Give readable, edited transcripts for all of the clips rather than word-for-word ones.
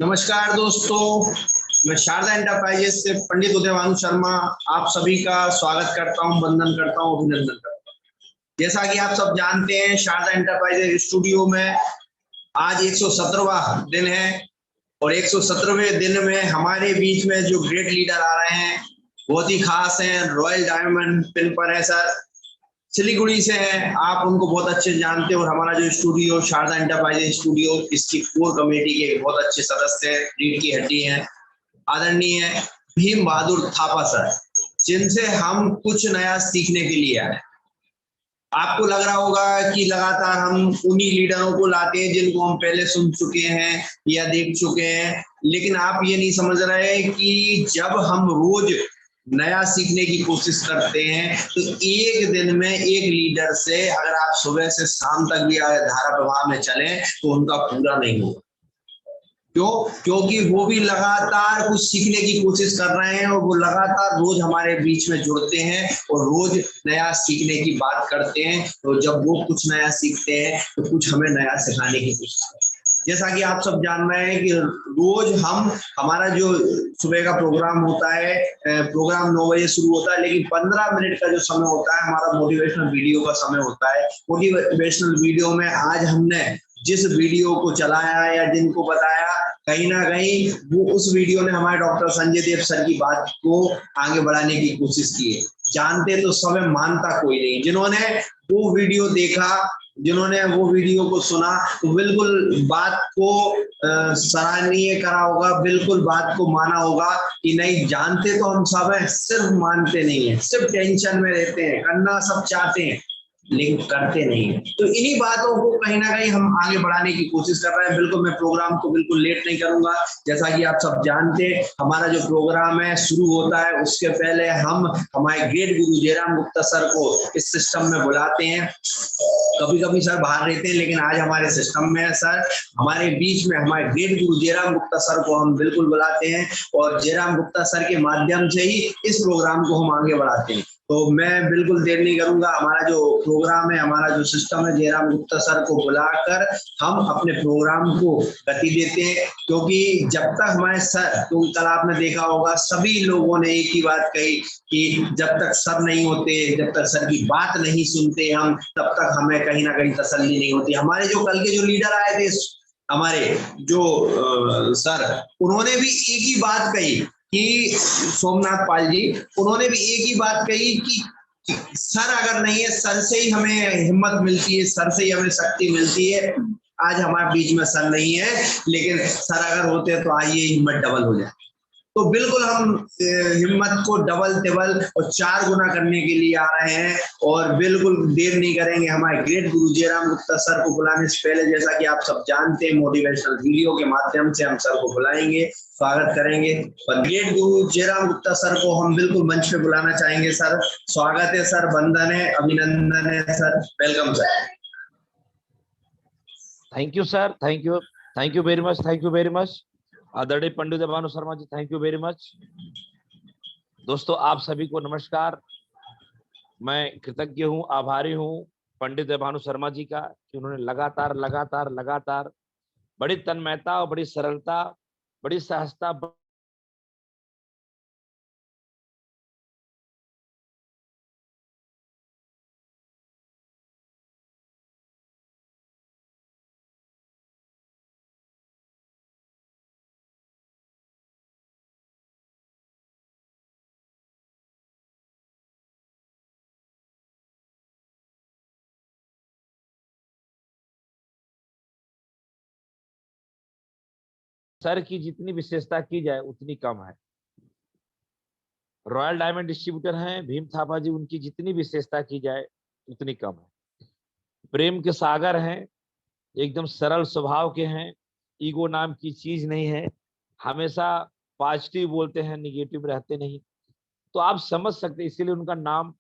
नमस्कार दोस्तों, मैं शारदा एंटरप्राइजेस से पंडित उदयभानु शर्मा आप सभी का स्वागत करता हूं, वंदन करता हूं, अभिनंदन करता हूं। जैसा कि आप सब जानते हैं, शारदा एंटरप्राइजेस स्टूडियो में आज 117वां दिन है और 117वें दिन में हमारे बीच में जो ग्रेट लीडर आ रहे हैं बहुत ही खास हैं। रॉयल डायमंड पिन पर है सर, सिलीगुड़ी से हैं, आप उनको बहुत अच्छे जानते हैं। और हमारा जो स्टूडियो शारदा एंटरप्राइजेस स्टूडियो, इसकी कोर कमेटी के बहुत अच्छे सदस्य हैं, रीढ़ की हड्डी हैं, आदरणीय भीम बहादुर थापा सर, जिनसे हम कुछ नया सीखने के लिए आए। आपको लग रहा होगा कि लगातार हम उन्हीं लीडरों को लाते हैं जिनको हम पहले सुन चुके हैं या देख चुके हैं, लेकिन आप ये नहीं समझ रहे कि जब हम रोज नया सीखने की कोशिश करते हैं तो एक दिन में एक लीडर से अगर आप सुबह से शाम तक भी धारा प्रवाह में चलें तो उनका पूरा नहीं होगा। क्यों? क्योंकि वो भी लगातार कुछ सीखने की कोशिश कर रहे हैं और वो लगातार रोज हमारे बीच में जुड़ते हैं और रोज नया सीखने की बात करते हैं। तो जब वो कुछ नया सीखते हैं तो कुछ हमें नया सिखाने की कोशिश करते हैं। जैसा कि आप सब जान रहे हैं कि रोज हमारा जो सुबह का प्रोग्राम होता है, प्रोग्राम 9 बजे शुरू होता है, लेकिन 15 मिनट का जो समय होता है हमारा मोटिवेशनल वीडियो का समय होता है। मोटिवेशनल वीडियो में आज हमने जिस वीडियो को चलाया या जिनको बताया, कहीं ना कहीं वो उस वीडियो ने हमारे डॉक्टर संजय देव सर की बात को आगे बढ़ाने की कोशिश की है। जानते तो सब, मानता कोई नहीं। जिन्होंने वो वीडियो देखा, जिन्होंने वो वीडियो को सुना, तो बिल्कुल बात को सराहनीय करा होगा, बिल्कुल बात को माना होगा कि नहीं, जानते तो हम सब हैं, सिर्फ मानते नहीं है, सिर्फ टेंशन में रहते हैं, करना सब चाहते हैं लेकिन करते नहीं है। तो इन्हीं बातों को कहीं ना कहीं हम आगे बढ़ाने की कोशिश कर रहे हैं। बिल्कुल मैं प्रोग्राम को बिल्कुल लेट नहीं करूंगा। जैसा कि आप सब जानते हैं, हमारा जो प्रोग्राम है शुरू होता है उसके पहले हम हमारे ग्रेट गुरु जयराम गुप्ता सर को इस सिस्टम में बुलाते हैं। कभी कभी सर बाहर रहते हैं लेकिन आज हमारे सिस्टम में है सर, हमारे बीच में हमारे ग्रेट गुरु जयराम गुप्ता सर को हम बिल्कुल बुलाते हैं और जयराम गुप्ता सर के माध्यम से ही इस प्रोग्राम को हम आगे बढ़ाते हैं। तो मैं बिल्कुल देर नहीं करूंगा। हमारा जो प्रोग्राम है, हमारा जो सिस्टम है, जयराम गुप्ता सर को बुलाकर हम अपने प्रोग्राम को गति देते हैं। क्योंकि जब तक हमारे सर, तो कल आपने देखा होगा सभी लोगों ने एक ही बात कही कि जब तक सर नहीं होते, जब तक सर की बात नहीं सुनते हम, तब तक हमें कहीं ना कहीं तसल्ली नहीं होती। हमारे जो कल के जो लीडर आए थे, हमारे जो सर, उन्होंने भी एक ही बात कही कि सोमनाथ पाल जी, उन्होंने भी एक ही बात कही कि सर अगर नहीं है, सर से ही हमें हिम्मत मिलती है, सर से ही हमें शक्ति मिलती है। आज हमारे बीच में सर नहीं है, लेकिन सर अगर होते तो आज ये हिम्मत डबल हो जाए। तो बिल्कुल हम हिम्मत को डबल टिबल और 4 गुना करने के लिए आ रहे हैं और बिल्कुल देर नहीं करेंगे। हमारे ग्रेट गुरु जयराम गुप्ता सर को बुलाने से पहले, जैसा कि आप सब जानते हैं, मोटिवेशनल वीडियो के माध्यम से हम सर को बुलाएंगे, स्वागत करेंगे। और ग्रेट गुरु जयराम गुप्ता सर को हम बिल्कुल मंच पे बुलाना चाहेंगे। सर स्वागत है सर, वंदन है, अभिनंदन है sir, welcome sir. Thank you sir, thank you very much, thank you very much आदरणीय पंडित Udaybhanu Sharma ji, thank you very much. दोस्तों आप सभी को नमस्कार। मैं कृतज्ञ हूँ, आभारी हूँ पंडित उदयभानु शर्मा जी का कि उन्होंने लगातार बड़ी तन्मयता और बड़ी सरलता, बड़ी सहजता, सर की जितनी विशेषता की जाए उतनी कम है। रॉयल डायमंड डिस्ट्रीब्यूटर हैं भीम थापा जी, उनकी जितनी विशेषता की जाए उतनी कम है। प्रेम के सागर हैं, एकदम सरल स्वभाव के हैं, ईगो नाम की चीज नहीं है, हमेशा पॉजिटिव बोलते हैं, निगेटिव रहते नहीं। तो आप समझ सकते, इसीलिए उनका नाम,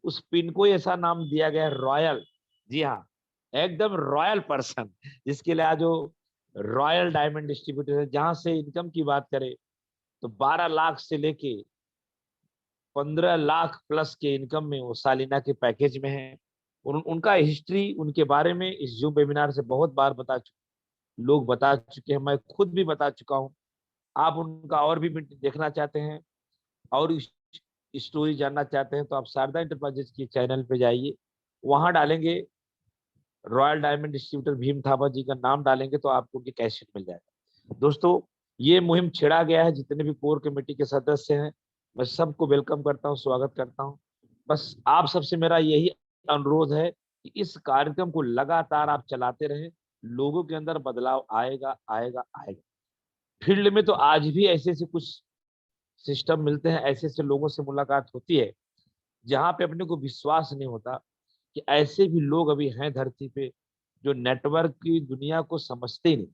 उस पिन को ऐसा नाम दिया गया रॉयल। जी हाँ, एकदम रॉयल पर्सन, जिसके लिए आज वो रॉयल डायमंड डिस्ट्रीब्यूटर है। जहां से इनकम की बात करें तो 12 लाख से लेके 15 लाख प्लस के इनकम में वो सालिना के पैकेज में है। उनका हिस्ट्री, उनके बारे में इस जूम वेबिनार से बहुत बार बता चुका। लोग बता चुके हैं, मैं खुद भी बता चुका हूँ। आप उनका और भी देखना चाहते हैं और स्टोरी जानना चाहते हैं तो आप शारदा इंटरप्राइजेस के चैनल पे जाइए, वहां डालेंगे royal diamond distributor Bhim Thapa ji का नाम डालेंगे तो आपको उनकी कैसेट मिल जाएगा। दोस्तों, ये मुहिम छेड़ा गया है, जितने भी कोर कमेटी के सदस्य हैं मैं सबको वेलकम करता हूँ, स्वागत करता हूँ। बस आप सबसे मेरा यही अनुरोध है कि इस कार्यक्रम को लगातार आप चलाते रहें, लोगों के अंदर बदलाव आएगा आएगा आएगा। फील्ड में तो आज भी ऐसे ऐसे कुछ सिस्टम मिलते हैं, ऐसे ऐसे लोगों से मुलाकात होती है जहां पे अपने को विश्वास नहीं होता कि ऐसे भी लोग अभी हैं धरती पे जो नेटवर्क की दुनिया को समझते ही नहीं।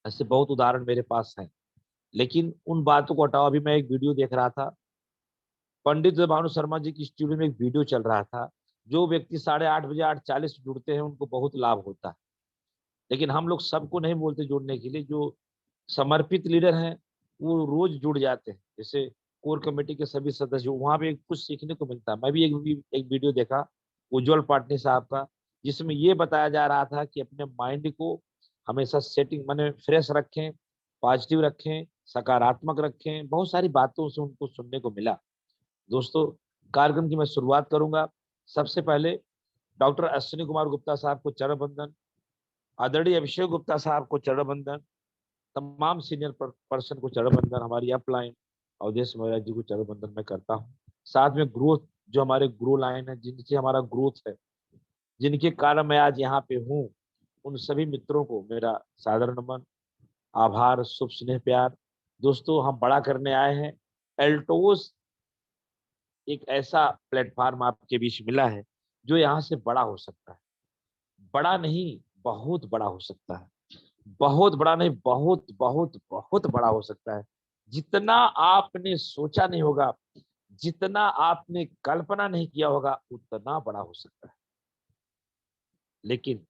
ऐसे बहुत उदाहरण मेरे पास हैं। लेकिन उन बातों को हटाओ, अभी मैं एक वीडियो देख रहा था, पंडित भानु शर्मा जी की स्टूडियो में एक वीडियो चल रहा था। जो व्यक्ति 8:30 बजे 8:40 जुड़ते हैं उनको बहुत लाभ होता है, लेकिन हम लोग सबको नहीं बोलते जुड़ने के लिए। जो समर्पित लीडर हैं वो रोज जुड़ जाते हैं, जैसे कोर कमेटी के सभी सदस्य, वहां पे कुछ सीखने को मिलता है। मैं भी एक वीडियो देखा उज्जवल पाटनी साहब का, जिसमें ये बताया जा रहा था कि अपने माइंड को हमेशा सेटिंग माने फ्रेश रखें, पॉजिटिव रखें, सकारात्मक रखें। बहुत सारी बातों से उनको सुनने को मिला। दोस्तों, कार्यक्रम की मैं शुरुआत करूंगा। सबसे पहले डॉक्टर अश्विनी कुमार गुप्ता साहब को चरण वंदन, आदरणीय अभिषेक गुप्ता साहब को चरण वंदन, तमाम सीनियर पर्सन को चरण वंदन, हमारी अपलाइन अवधेश महाराज जी को चरण वंदन मैं करता हूँ। साथ में ग्रोथ, जो हमारे ग्रो लाइन है, जिनसे हमारा ग्रोथ है, जिनके कारण मैं आज यहाँ पे हूँ, उन सभी मित्रों को मेरा सादर नमन, आभार, शुभ स्नेह, प्यार। दोस्तों, हम बड़ा करने आए हैं। एल्टोस एक ऐसा प्लेटफॉर्म आपके बीच मिला है जो यहाँ से बड़ा हो सकता है। बड़ा नहीं, बहुत बड़ा हो सकता है। बहुत बड़ा नहीं, बहुत बहुत बहुत बड़ा हो सकता है। जितना आपने सोचा नहीं होगा, जितना आपने कल्पना नहीं किया होगा, उतना बड़ा हो सकता है। लेकिन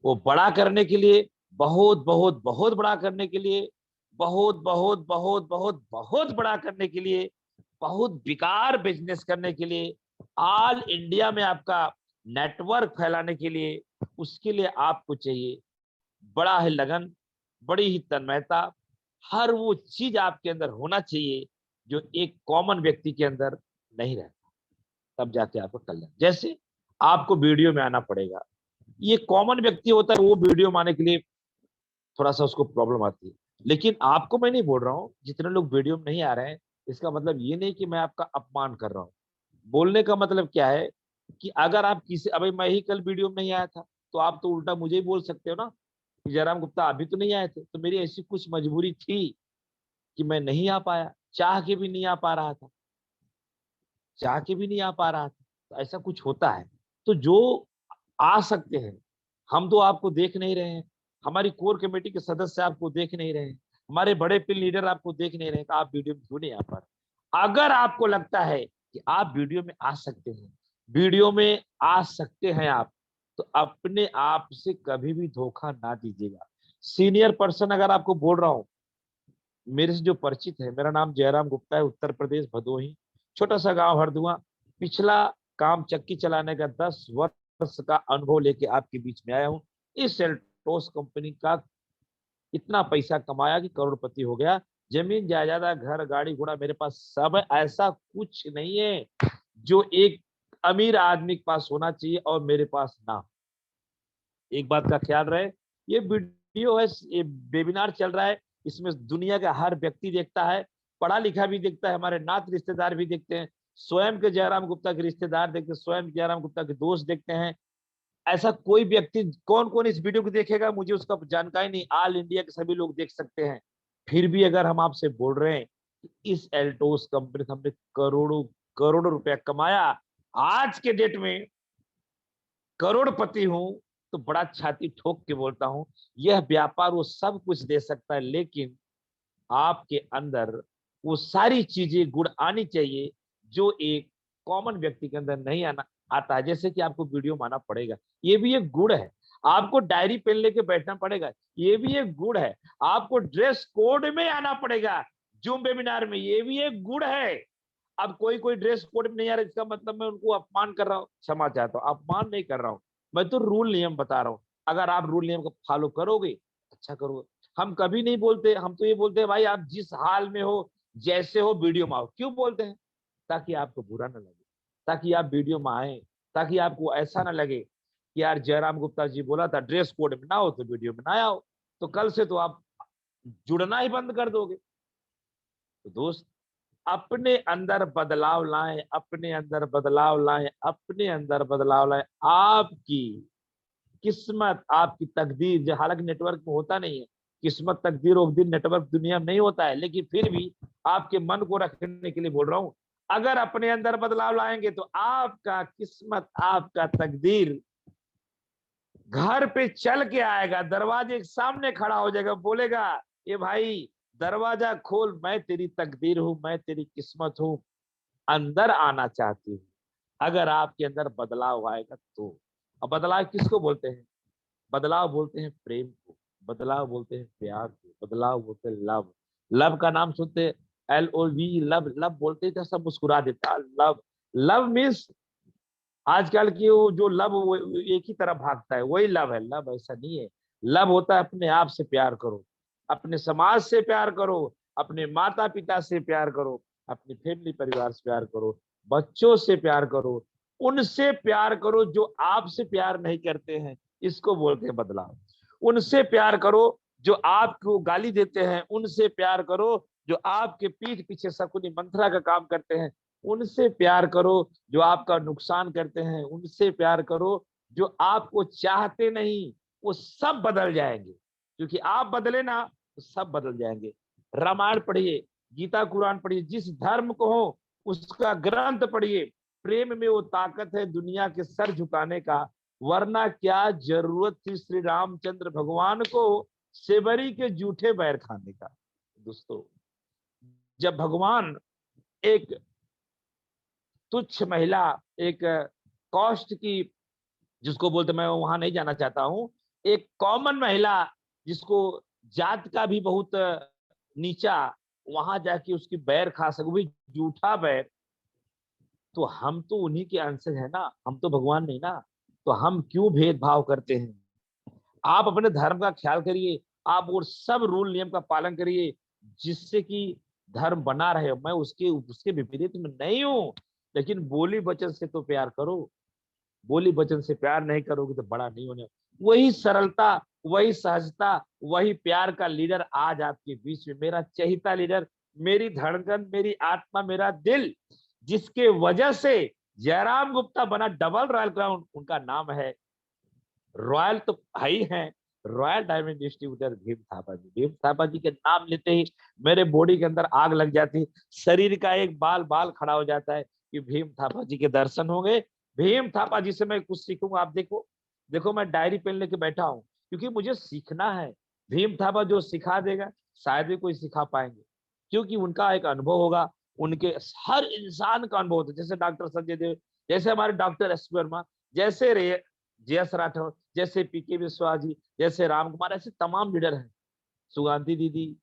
वो बड़ा करने के लिए, बहुत बहुत बहुत बड़ा करने के लिए, बहुत बहुत बहुत बहुत बहुत बड़ा करने के लिए, बहुत बेकार बिजनेस करने के लिए, ऑल इंडिया में आपका नेटवर्क फैलाने के लिए, उसके लिए आपको चाहिए बड़ा ही लगन, बड़ी ही तन्मयता। हर वो चीज आपके अंदर होना चाहिए जो एक कॉमन व्यक्ति के अंदर नहीं रहता, तब जाके आपको कल्याण। जैसे आपको वीडियो में आना पड़ेगा, ये कॉमन व्यक्ति होता है, वो वीडियो में आने के लिए थोड़ा सा उसको प्रॉब्लम आती है। लेकिन आपको मैं नहीं बोल रहा हूँ जितने लोग वीडियो में नहीं आ रहे हैं, इसका मतलब ये नहीं कि मैं आपका अपमान कर रहा हूँ। बोलने का मतलब क्या है कि अगर आप किसी, अभी मैं ही कल वीडियो में नहीं आया था, तो आप तो उल्टा मुझे ही बोल सकते हो ना कि जयराम गुप्ता अभी तो नहीं आए थे। तो मेरी ऐसी कुछ मजबूरी थी कि मैं नहीं आ पाया, चाह के भी नहीं आ पा रहा था, चाह के भी नहीं आ पा रहा था। तो ऐसा कुछ होता है। तो जो आ सकते हैं, हम तो आपको देख नहीं रहे हैं, हमारी कोर कमेटी के सदस्य आपको देख नहीं रहे हैं, हमारे बड़े पिल लीडर आपको देख नहीं रहे हैं, तो आप वीडियो में क्यों नहीं आ पा रहे? अगर आपको लगता है कि आप वीडियो में आ सकते हैं, वीडियो में आ सकते हैं आप, तो अपने आप से कभी भी धोखा ना दीजिएगा। सीनियर पर्सन अगर आपको बोल रहा हूं, मेरे से जो परिचित है, मेरा नाम जयराम गुप्ता है, उत्तर प्रदेश भदोही, छोटा सा गांव हरदुआ। पिछला काम चक्की चलाने का 10 वर्ष का अनुभव लेके आपके बीच में आया हूँ। इस सेल्टोस कंपनी का इतना पैसा कमाया कि करोड़पति हो गया। जमीन जायदाद, घर, गाड़ी घोड़ा मेरे पास सब है। ऐसा कुछ नहीं है जो एक अमीर आदमी के पास होना चाहिए और मेरे पास ना। एक बात का ख्याल रहे, ये वीडियो है, ये वेबिनार चल रहा है, इसमें दुनिया का हर व्यक्ति देखता है, पढ़ा लिखा भी देखता है, हमारे नात रिश्तेदार भी देखते हैं, स्वयं के जयराम गुप्ता के रिश्तेदार देखते हैं, स्वयं जयराम गुप्ता के दोस्त देखते हैं। ऐसा कोई व्यक्ति, कौन कौन इस वीडियो को देखेगा मुझे उसका जानकारी नहीं, ऑल इंडिया के सभी लोग देख सकते हैं। फिर भी अगर हम आपसे बोल रहे हैं कि इस एल्टोस कंपनी से हमने करोड़ों करोड़ों रुपया कमाया, आज के डेट में करोड़पति हूं, तो बड़ा छाती ठोक के बोलता हूं, यह व्यापार वो सब कुछ दे सकता है, लेकिन आपके अंदर वो सारी चीजें गुण आनी चाहिए जो एक कॉमन व्यक्ति के अंदर नहीं आना आता है। जैसे कि आपको वीडियो में आना पड़ेगा, ये भी एक गुण है। आपको डायरी पेन लेके बैठना पड़ेगा, ये भी एक गुण है। आपको ड्रेस कोड में आना पड़ेगा जूम वेबिनार में, ये भी एक गुण है। अब कोई कोई ड्रेस कोड में नहीं आ रहा, इसका मतलब मैं उनको अपमान कर रहा हूँ, क्षमा चाहता हूँ, अपमान नहीं कर रहा हूँ, मैं तो रूल नियम बता रहा हूँ। अगर आप रूल नियम को फॉलो करोगे, अच्छा करोगे। हम कभी नहीं बोलते, हम तो ये बोलते हैं भाई आप जिस हाल में हो, जैसे हो, वीडियो में आओ। क्यों बोलते हैं? ताकि आपको बुरा ना लगे, ताकि आप वीडियो में आए, ताकि आपको ऐसा ना लगे कि यार जयराम गुप्ता जी बोला था ड्रेस कोड में ना हो तो वीडियो में ना आओ, तो कल से तो आप जुड़ना ही बंद कर दोगे। तो दोस्त, अपने अंदर बदलाव लाएं, अपने अंदर बदलाव लाएं, अपने अंदर बदलाव लाएं। आपकी किस्मत, आपकी तकदीर, जो हालांकि नेटवर्क में होता नहीं है, किस्मत तकदीर और दिन नेटवर्क दुनिया में नहीं होता है, लेकिन फिर भी आपके मन को रखने के लिए बोल रहा हूं, अगर अपने अंदर बदलाव लाएंगे तो आपका किस्मत, आपका तकदीर घर पे चल के आएगा, दरवाजे के सामने खड़ा हो जाएगा, बोलेगा ये भाई दरवाजा खोल, मैं तेरी तकदीर हूं, मैं तेरी किस्मत हूं, अंदर आना चाहती हूँ। अगर आपके अंदर बदलाव आएगा तो। अब बदलाव किसको बोलते हैं? बदलाव बोलते हैं प्रेम को, बदलाव बोलते हैं प्यार को, बदलाव बोलते हैं लव। लव का नाम सुनते LOV, लव, लव बोलते थे सब मुस्कुरा देता। लव, लव मीन्स आजकल की वो जो लव वो एक ही तरफ भागता है, वही लव है। लव ऐसा नहीं है। लव होता है अपने आप से प्यार करो, अपने समाज से प्यार करो, अपने माता पिता से प्यार करो, अपनी फैमिली परिवार से प्यार करो, बच्चों से प्यार करो, उनसे प्यार करो जो आपसे प्यार नहीं करते हैं, इसको बोलते हैं बदलाव। उनसे प्यार करो जो आपको गाली देते हैं, उनसे प्यार करो जो आपके पीठ पीछे शकुनी मंत्रा का काम करते हैं, उनसे प्यार करो जो आपका नुकसान करते हैं, उनसे प्यार करो जो आपको चाहते नहीं। वो सब बदल जाएंगे, क्योंकि आप बदले ना तो सब बदल जाएंगे। रामायण पढ़िए, गीता कुरान पढ़िए, जिस धर्म को हो उसका ग्रंथ पढ़िए। प्रेम में वो ताकत है दुनिया के सर झुकाने का, वरना क्या जरूरत थी श्री रामचंद्र भगवान को सेवरी के जूठे बैर खाने का। दोस्तों, जब भगवान एक तुच्छ महिला, एक कॉस्ट की, जिसको बोलते, मैं वहां नहीं जाना चाहता हूं, एक कॉमन महिला जिसको जात का भी बहुत नीचा, वहां जाके उसकी बैर खा सके, भी जूठा बैर, तो हम तो उन्हीं के अंश है ना, हम तो भगवान नहीं ना, तो हम क्यों भेदभाव करते हैं? आप अपने धर्म का ख्याल करिए, आप वो सब रूल नियम का पालन करिए जिससे कि धर्म बना रहे। मैं उसके उसके विपरीत में नहीं हूं, लेकिन बोली वचन से तो प्यार करो। बोली वचन से प्यार नहीं करोगे तो बड़ा नहीं होने। वही सरलता, वही सहजता, वही प्यार का लीडर आज आपके बीच में, मेरा चहेता लीडर, मेरी धड़कन, मेरी आत्मा, मेरा दिल, जिसके वजह से जयराम गुप्ता बना डबल रॉयल क्राउन, उनका नाम है, रॉयल तो भाई हैं, royal diamond distributor Bhim Thapa ji. Bhim Thapa ji के नाम लेते ही मेरे बॉडी के अंदर आग लग जाती, शरीर का एक बाल बाल खड़ा हो जाता है कि भीम थापा जी के दर्शन होंगे। भीम थापा जी से मैं कुछ सीखूंगा। आप देखो, देखो मैं डायरी पेन लेके बैठा हूँ, क्योंकि मुझे सीखना है। भीम थापा जो सिखा देगा शायद ही कोई सिखा पाएंगे, क्योंकि उनका एक अनुभव होगा। उनके हर इंसान का अनुभव होता है, जैसे डॉक्टर संजय देव, जैसे हमारे डॉक्टर एस वर्मा, जैसे JS राठौर, जैसे PK विश्वास जी, जैसे राम कुमार, ऐसे तमाम लीडर हैं, सुगांधी दीदी,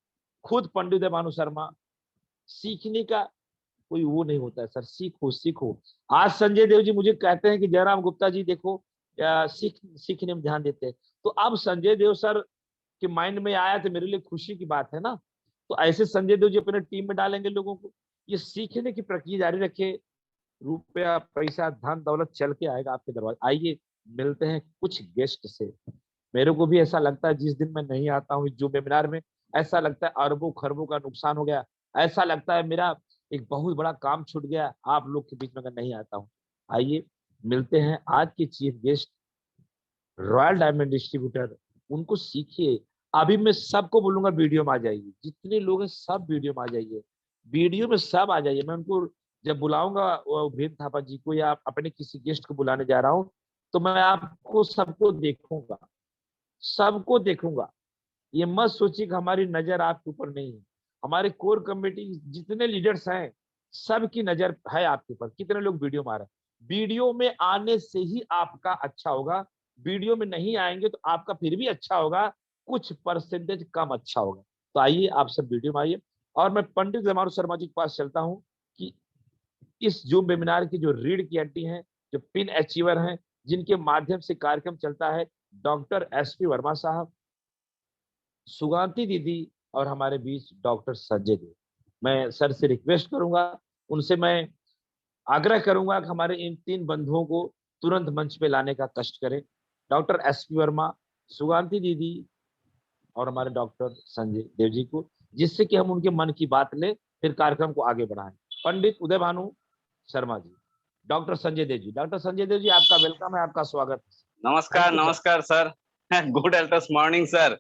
खुद पंडित भानु शर्मा। सीखने का कोई वो नहीं होता है सर, सीखो सीखो। आज संजय देव जी मुझे कहते हैं कि जयराम गुप्ता जी देखो सीखने में ध्यान देते हैं, तो अब संजय देव सर के माइंड में आया तो मेरे लिए खुशी की बात है ना। तो ऐसे संजय देव जी अपने टीम में डालेंगे लोगों को। ये सीखने की प्रक्रिया जारी रखे, रुपया पैसा धन दौलत चल के आएगा आपके दरवाजे। आइए मिलते हैं कुछ गेस्ट से। मेरे को भी ऐसा लगता है जिस दिन मैं नहीं आता हूँ जो वेबिनार में, ऐसा लगता है अरबों खरबों का नुकसान हो गया, ऐसा लगता है मेरा एक बहुत बड़ा काम छूट गया आप लोग के बीच में अगर नहीं आता हूँ। आइए मिलते हैं आज के chief guest, royal diamond distributor. उनको सीखिए। अभी मैं सबको बोलूंगा वीडियो में आ जाइए, जितने लोग हैं सब वीडियो में आ जाइए, वीडियो में सब आ जाइए। मैं उनको जब बुलाऊंगा भीम थापा जी को या अपने किसी गेस्ट को बुलाने जा रहा हूँ, तो मैं आपको सबको देखूंगा, सबको देखूंगा। ये मत सोचिए कि हमारी नजर आपके ऊपर नहीं है। हमारे कोर कमेटी जितने लीडर्स हैं सबकी नजर है आपके ऊपर। कितने लोग वीडियो में आ रहे हैं, वीडियो में आने से ही आपका अच्छा होगा, वीडियो में नहीं आएंगे तो आपका फिर भी अच्छा होगा, कुछ परसेंटेज कम अच्छा होगा। तो आइए आप सब वीडियो में आइए। और मैं पंडित जमारू शर्मा जी के पास चलता हूँ कि इस जूम वेबिनार की जो रीढ़ की हड्डी हैं, जो पिन अचीवर हैं, जिनके माध्यम से कार्यक्रम चलता है, डॉक्टर एसपी वर्मा साहब, सुगांती दीदी और हमारे बीच डॉक्टर संजय देव। मैं सर से रिक्वेस्ट करूंगा, उनसे मैं आग्रह करूंगा कि हमारे इन 3 बंधुओं को तुरंत मंच पे लाने का कष्ट करें। डॉक्टर एसपी वर्मा, सुगांती दीदी और हमारे डॉक्टर संजय देव जी को, जिससे कि हम उनके मन की बात लें, फिर कार्यक्रम को आगे बढ़ाएं। पंडित उदय भानु शर्मा जी, डॉक्टर संजय देव जी। डॉक्टर संजय देव जी, आपका वेलकम है, आपका स्वागत है। नमस्कार Thank you, sir. नमस्कार sir. Good Altos morning sir.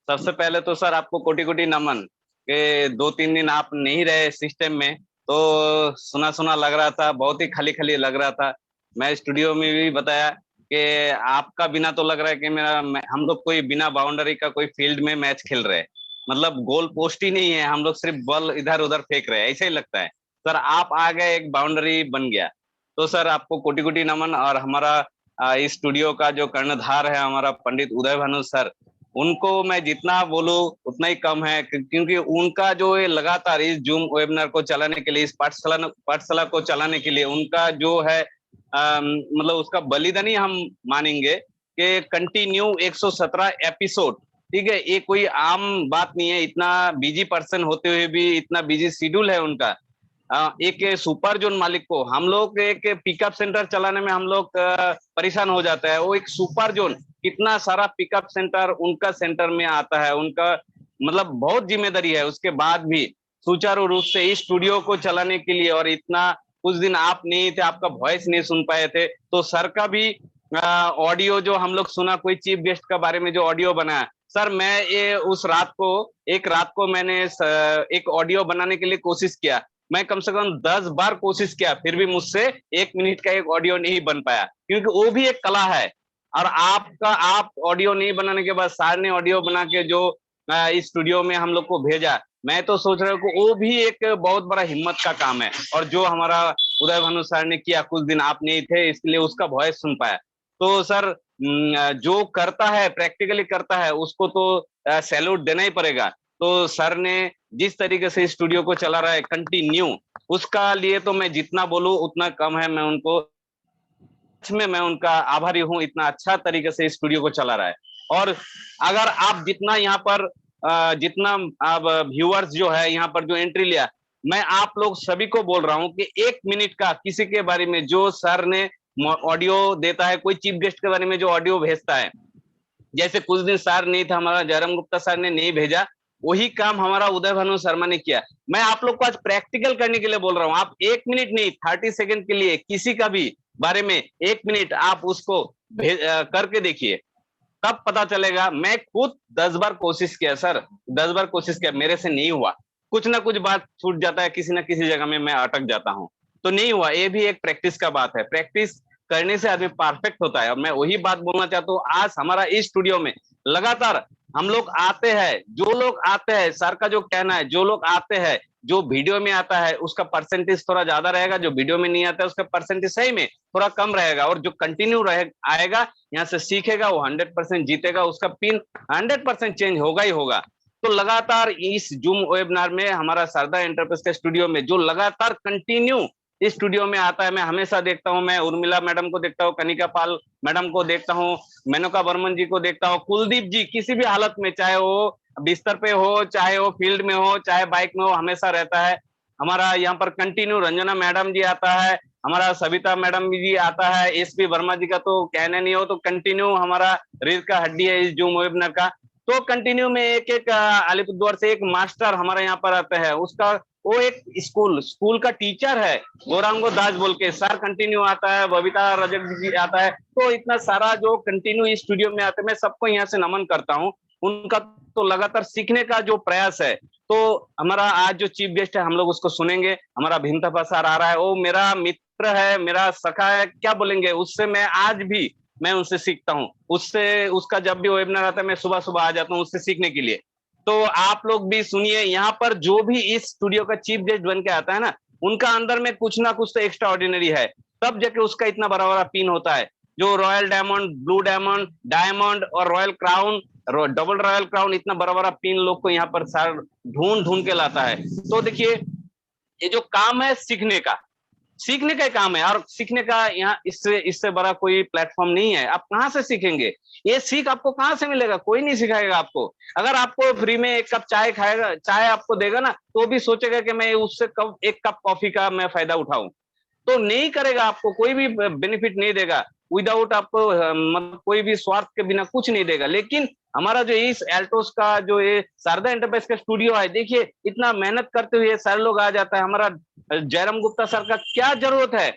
सबसे पहले तो सर आपको कोटि कोटि नमन के 2-3 दिन आप नहीं रहे सिस्टम में, तो सुना सुना लग रहा था, बहुत ही खाली खाली लग रहा था। मैं स्टूडियो में भी बताया कि आपका बिना तो लग रहा है कि हम लोग कोई बिना बाउंड्री का कोई फील्ड में मैच खेल रहे हैं, मतलब गोल पोस्ट ही नहीं है, हम लोग सिर्फ बॉल इधर उधर फेंक रहे हैं, ऐसा ही लगता है। सर आप आ गए, एक बाउंड्री बन गया, तो सर आपको कोटि कोटि नमन। और हमारा इस स्टूडियो का जो कर्णधार है हमारा पंडित उदय भानु सर, उनको मैं जितना बोलूं उतना ही कम है, क्योंकि उनका जो ये लगातार इस जूम वेबिनार को चलाने के लिए, इस पाठशाला को चलाने के लिए उनका जो है मतलब उसका बलिदान ही हम मानेंगे कि कंटिन्यू 117 एपिसोड, ठीक है, ये कोई आम बात नहीं है। इतना बिजी पर्सन होते हुए भी इतना बिजी शेड्यूल है उनका। एक सुपर जोन मालिक को हम लोग एक पिकअप सेंटर चलाने में हम लोग परेशान हो जाता है, वो एक सुपर जोन कितना सारा पिकअप सेंटर उनका सेंटर में आता है, उनका मतलब बहुत जिम्मेदारी है। उसके बाद भी सुचारू रूप से इस स्टूडियो को चलाने के लिए, और इतना कुछ दिन आप नहीं थे, आपका वॉइस नहीं सुन पाए थे, तो सर का भी ऑडियो जो हम लोग सुना, कोई चीफ गेस्ट के बारे में जो ऑडियो बनाया सर, मैं ये उस एक रात को मैंने एक ऑडियो बनाने के लिए कोशिश किया। मैं कम से कम 10 बार कोशिश किया, फिर भी मुझसे 1 मिनट का एक ऑडियो नहीं बन पाया, क्योंकि वो भी एक कला है। और आप ऑडियो नहीं बनाने के बाद सर ने ऑडियो बना के जो इस स्टूडियो में हम लोग को भेजा, मैं तो सोच रहा हूँ कि वो भी एक बहुत बड़ा हिम्मत का काम है। और जो हमारा उदय भानु सर ने किया, कुछ दिन आप नहीं थे, इसलिए उसका वॉइस सुन पाया। तो सर जो करता है, प्रैक्टिकली करता है, उसको तो सैल्यूट देना ही पड़ेगा। तो सर ने जिस तरीके से स्टूडियो को चला रहा है कंटिन्यू, उसका लिए तो मैं जितना बोलूं उतना कम है। मैं उनका आभारी हूं, इतना अच्छा तरीके से स्टूडियो को चला रहा है। और अगर आप जितना यहाँ पर जितना आप व्यूअर्स जो है यहाँ पर जो एंट्री लिया, मैं आप लोग सभी को बोल रहा हूं कि 1 मिनट का किसी के बारे में जो सर ने ऑडियो देता है, कोई चीफ गेस्ट के बारे में जो ऑडियो भेजता है, जैसे कुछ दिन सर नहीं था, हमारा जयराम गुप्ता सर ने नहीं भेजा, वही काम हमारा उदय भानु शर्मा ने किया। मैं आप लोग को आज प्रैक्टिकल करने के लिए बोल रहा हूं। आप 1 मिनट नहीं, 30 सेकंड के लिए किसी का भी बारे में 1 मिनट आप उसको करके देखिए, तब पता चलेगा। मैं खुद 10 बार कोशिश किया सर, 10 बार कोशिश किया, मेरे से नहीं हुआ। कुछ ना कुछ बात छूट जाता है, किसी ना किसी जगह में मैं अटक जाता हूं, तो नहीं हुआ। ये भी एक प्रैक्टिस का बात है, प्रैक्टिस करने से आदमी परफेक्ट होता है। और मैं वही बात बोलना चाहता हूँ, आज हमारा इस स्टूडियो में लगातार हम लोग आते हैं, जो लोग आते हैं, सर का जो कहना है, जो लोग आते हैं, जो वीडियो में आता है उसका परसेंटेज थोड़ा ज्यादा रहेगा, जो वीडियो में नहीं आता है उसका परसेंटेज सही में थोड़ा कम रहेगा। और जो कंटिन्यू आएगा, यहाँ से सीखेगा, वो 100% जीतेगा, उसका पिन 100% चेंज होगा ही होगा। तो लगातार इस जूम वेबिनार में हमारा शारदा एंटरप्राइज के स्टूडियो में जो लगातार कंटिन्यू इस स्टूडियो में आता है, मैं हमेशा देखता हूं। मैं उर्मिला मैडम को देखता हूं, कनिका पाल मैडम को देखता हूं, मेनका बर्मन जी को देखता हूं, कुलदीप जी किसी भी हालत में, चाहे वो बिस्तर पे हो, चाहे वो फील्ड में हो, चाहे बाइक में हो, हमेशा रहता है। हमारा यहाँ पर कंटिन्यू रंजना मैडम जी आता है, हमारा सविता मैडम जी आता है, एसपी वर्मा जी का तो कहने नहीं हो, तो कंटिन्यू हमारा रीढ़ का हड्डी है इस जूम वेबिनार का। तो कंटिन्यू में एक अलीपुरद्वार से एक मास्टर हमारे यहाँ पर आता है, उसका वो एक स्कूल का टीचर है, गौरांगो दास बोल के, सर कंटिन्यू आता है, बबीता रजक जी आता है। तो इतना सारा जो कंटिन्यू इस स्टूडियो में आते हैं, मैं सबको यहाँ से नमन करता हूँ। उनका तो लगातार सीखने का जो प्रयास है। तो हमारा आज जो चीफ गेस्ट है, हम लोग उसको सुनेंगे। हमारा भीम थापा सर आ रहा है, वो मेरा मित्र है, मेरा सखा है, क्या बोलेंगे, उससे मैं आज भी मैं उनसे सीखता हूँ। उससे उसका जब भी वेबिनार आता है, मैं सुबह सुबह आ जाता हूँ उससे सीखने के लिए। तो आप लोग भी सुनिए, यहाँ पर जो भी इस स्टूडियो का चीफ गेस्ट बन के आता है ना, उनका अंदर में कुछ ना कुछ तो एक्स्ट्रा ऑर्डिनरी है, तब जाके उसका इतना बड़ा बड़ा पिन होता है। जो royal diamond, blue diamond, diamond और royal crown, double royal crown, इतना बड़ा बड़ा पिन लोग को यहाँ पर सर ढूंढ ढूंढ के लाता है। तो देखिए, ये जो काम है सीखने का, सीखने का काम है, और सीखने का यहाँ इससे बड़ा कोई प्लेटफॉर्म नहीं है। आप कहाँ से सीखेंगे? ये सीख आपको कहाँ से मिलेगा? कोई नहीं सिखाएगा आपको। अगर आपको फ्री में एक कप चाय खाएगा, चाय आपको देगा ना, तो भी सोचेगा कि मैं उससे कब एक कप कॉफी का मैं फायदा उठाऊं, तो नहीं करेगा। आपको कोई भी बेनिफिट नहीं देगा, विदाउट आपको मतलब कोई भी स्वार्थ के बिना कुछ नहीं देगा। लेकिन हमारा जो इस एल्टोस का जो ये शारदा एंटरप्राइज का स्टूडियो है, देखिए इतना मेहनत करते हुए सर लोग आ जाता है। हमारा जयराम गुप्ता सर का क्या जरूरत है,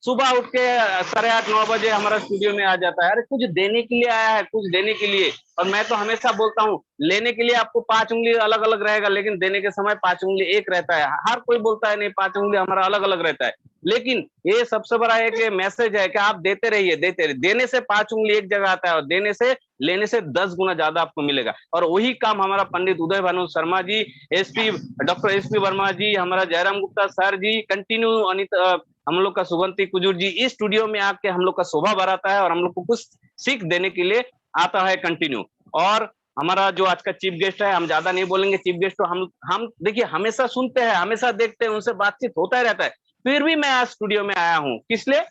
सुबह उठ के 8:30-9 बजे हमारा स्टूडियो में आ जाता है। अरे कुछ देने के लिए आया है, कुछ देने के लिए। और मैं तो हमेशा बोलता हूँ, लेने के लिए आपको 5 उंगली अलग अलग रहेगा, लेकिन देने के समय 5 उंगली एक रहता है। हर कोई बोलता है नहीं, 5 उंगली हमारा अलग अलग रहता है, लेकिन ये सबसे बड़ा एक मैसेज है कि आप देते रहिए, देते रहिए। देने से 5 उंगली एक जगह आता है, और देने से लेने से 10 गुना ज्यादा आपको मिलेगा। और वही काम हमारा पंडित उदय भानु शर्मा जी, एसपी डॉक्टर एसपी वर्मा जी, हमारा जयराम गुप्ता सर जी, कंटिन्यू अनिता, हम लोग का सुगंती कुजूर जी इस स्टूडियो में आके हम लोग का शोभा बढ़ाता है, और हम लोग को कुछ सीख देने के लिए आता है कंटिन्यू। और हमारा जो आज का चीफ गेस्ट है, हम ज्यादा नहीं बोलेंगे। चीफ गेस्ट तो हम देखिए हमेशा सुनते हैं, हमेशा देखते हैं, उनसे बातचीत होता ही रहता है। फिर भी मैं आज स्टूडियो में आया हूँ, किस लिए?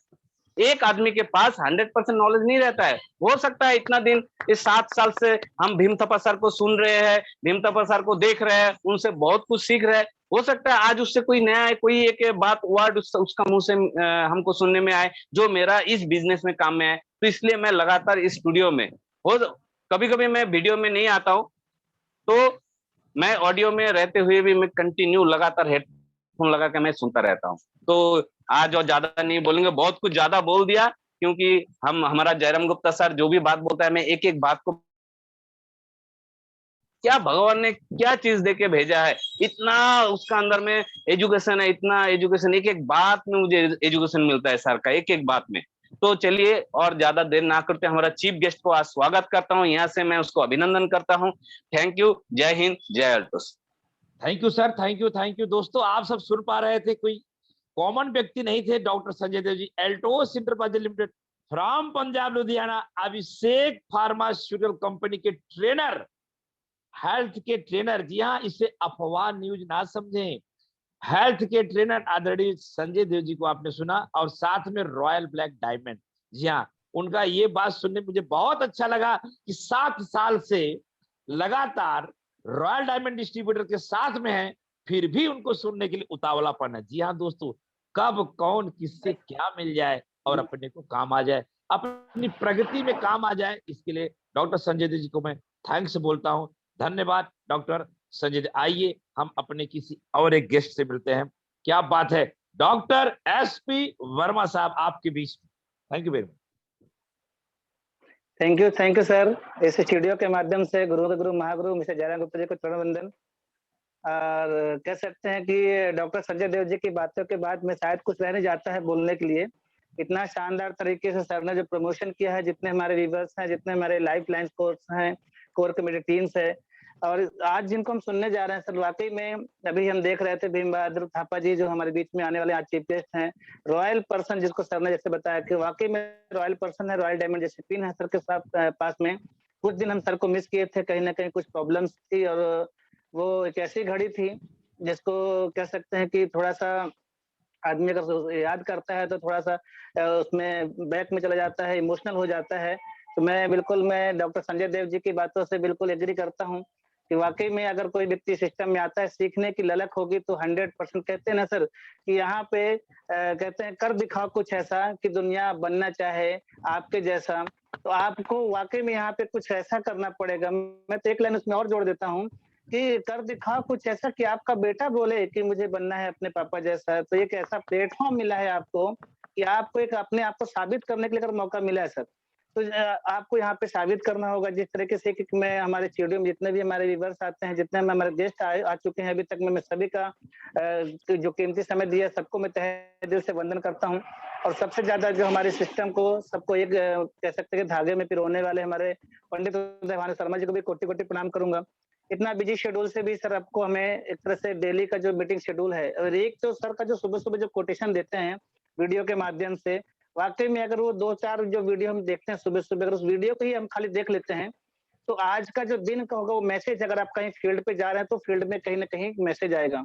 एक आदमी के पास 100% नॉलेज नहीं रहता है। हो सकता है इतना दिन, इस 7 साल से हम भीम थप्पा सर को सुन रहे हैं, भीम थप्पा सर को देख रहे हैं, उनसे बहुत कुछ सीख रहे हैं। हो सकता है आज उससे कोई नया कोई एक बात वर्ड उसका मुंह से हमको सुनने में आए, जो मेरा इस बिजनेस में काम में है। तो इसलिए मैं लगातार इस स्टूडियो में, हो कभी कभी मैं वीडियो में नहीं आता हूँ, तो मैं ऑडियो में रहते हुए भी मैं कंटिन्यू लगातार हेडफोन लगा के मैं सुनता रहता हूँ। तो आज और ज्यादा नहीं बोलेंगे, बहुत कुछ ज्यादा बोल दिया, क्योंकि हमारा जयराम गुप्ता सर जो भी बात बोलता है, मैं एक एक बात को, क्या भगवान ने क्या चीज दे के भेजा है, इतना उसका अंदर में एजुकेशन है, इतना एजुकेशन, एक एक बात में मुझे एजुकेशन मिलता है सर का, एक एक बात में। तो चलिए और ज्यादा देर ना करते हमारा चीफ गेस्ट को आज स्वागत करता हूँ, यहाँ से मैं उसको अभिनंदन करता हूँ। थैंक यू, जय हिंद, जय Altos. Thank you sir, thank you, thank you. दोस्तों आप सब सुन पा रहे थे, कोई कॉमन व्यक्ति नहीं थे, doctor Sanjay Dev ji, Altos enterprises limited from Punjab Ludhiana, Abhishek pharmaceutical company के ट्रेनर, हेल्थ के ट्रेनर। जी हाँ, इसे अफवाह न्यूज ना समझें, हेल्थ के ट्रेनर आदरणीय संजय देव जी को आपने सुना, और साथ में रॉयल ब्लैक डायमंड। जी हाँ, उनका ये बात सुनने मुझे बहुत अच्छा लगा कि 7 साल से लगातार रॉयल डायमंड डिस्ट्रीब्यूटर के साथ में है, फिर भी उनको सुनने के लिए उतावलापन है। जी हाँ दोस्तों, कब कौन किससे क्या मिल जाए और अपने को काम आ जाए, अपनी प्रगति में काम आ जाए, इसके लिए डॉक्टर संजय देव जी को मैं थैंक्स बोलता हूँ। धन्यवाद डॉक्टर संजय देव। आइए हम अपने किसी और एक गेस्ट से मिलते हैं। क्या बात है, डॉक्टर एसपी वर्मा साहब आपके बीच में। Thank you very much. Thank you sir. इस स्टूडियो के माध्यम से गुरु महागुरु मिस्टर जयराम गुप्ता जी को चरण वंदन। और कह सकते हैं कि डॉक्टर संजय देव जी की बातों के बाद में शायद कुछ रहने जाता है बोलने के लिए। इतना शानदार तरीके से सर ने जो प्रमोशन किया है, जितने हमारे व्यूवर्स हैं, जितने हमारे लाइफ लाइन कोर्स हैं, कोर कमेटी टीम्स है, और आज जिनको हम सुनने जा रहे हैं सर, वाकई में अभी हम देख रहे थे भीम बहादुर थापा जी जो हमारे बीच में आने वाले आज चीफ गेस्ट हैं, रॉयल पर्सन जिसको सर ने जैसे बताया कि वाकई में रॉयल पर्सन है, रॉयल डायमंड जैसे पिन है सर के साथ पास में। कुछ दिन हम सर को मिस किए थे, कहीं ना कहीं कुछ प्रॉब्लम्स थी, और वो एक ऐसी घड़ी थी जिसको कह सकते हैं कि थोड़ा सा आदमी अगर याद करता है तो थोड़ा सा उसमें बैक में चला जाता है, इमोशनल हो जाता है। तो मैं डॉक्टर संजय देव जी की बातों से बिल्कुल एग्री करता हूँ कि वाकई में अगर कोई व्यक्ति सिस्टम में आता है, सीखने की ललक होगी तो 100% कहते हैं ना सर कि यहाँ पे कहते हैं कर दिखाओ कुछ ऐसा कि दुनिया बनना चाहे आपके जैसा। तो आपको वाकई में यहाँ पे कुछ ऐसा करना पड़ेगा। मैं तो एक लाइन उसमें और जोड़ देता हूँ कि कर दिखाओ कुछ ऐसा कि आपका बेटा बोले कि मुझे बनना है अपने पापा जैसा। तो एक ऐसा प्लेटफॉर्म मिला है आपको कि आपको एक अपने आप को साबित करने के लिए अगर मौका मिला है सर, तो आपको यहाँ पे साबित करना होगा। जिस तरीके से कि मैं हमारे स्टूडियो में जितने भी हमारे व्यूवर्स आते हैं, जितने हमारे गेस्ट आ चुके हैं अभी तक में, मैं सभी का जो कीमती समय दिया सबको मैं तहे दिल से वंदन करता हूँ। और सबसे ज्यादा जो हमारे सिस्टम को सबको एक कह सकते हैं धागे में पिरोने वाले हमारे पंडित उदय भानु शर्मा जी को भी कोटि कोटि प्रणाम करूंगा। इतना बिजी शेड्यूल से भी सर आपको हमें एक तरह से डेली का जो मीटिंग शेड्यूल है, और एक तो सर का जो सुबह सुबह जो कोटेशन देते हैं वीडियो के माध्यम से, वाकई में अगर वो 2-4 जो वीडियो हम देखते हैं सुबह सुबह, अगर उस वीडियो को ही हम खाली देख लेते हैं तो आज का जो दिन का होगा वो मैसेज, अगर आप कहीं फील्ड पे जा रहे हैं तो फील्ड में कहीं ना कहीं मैसेज आएगा।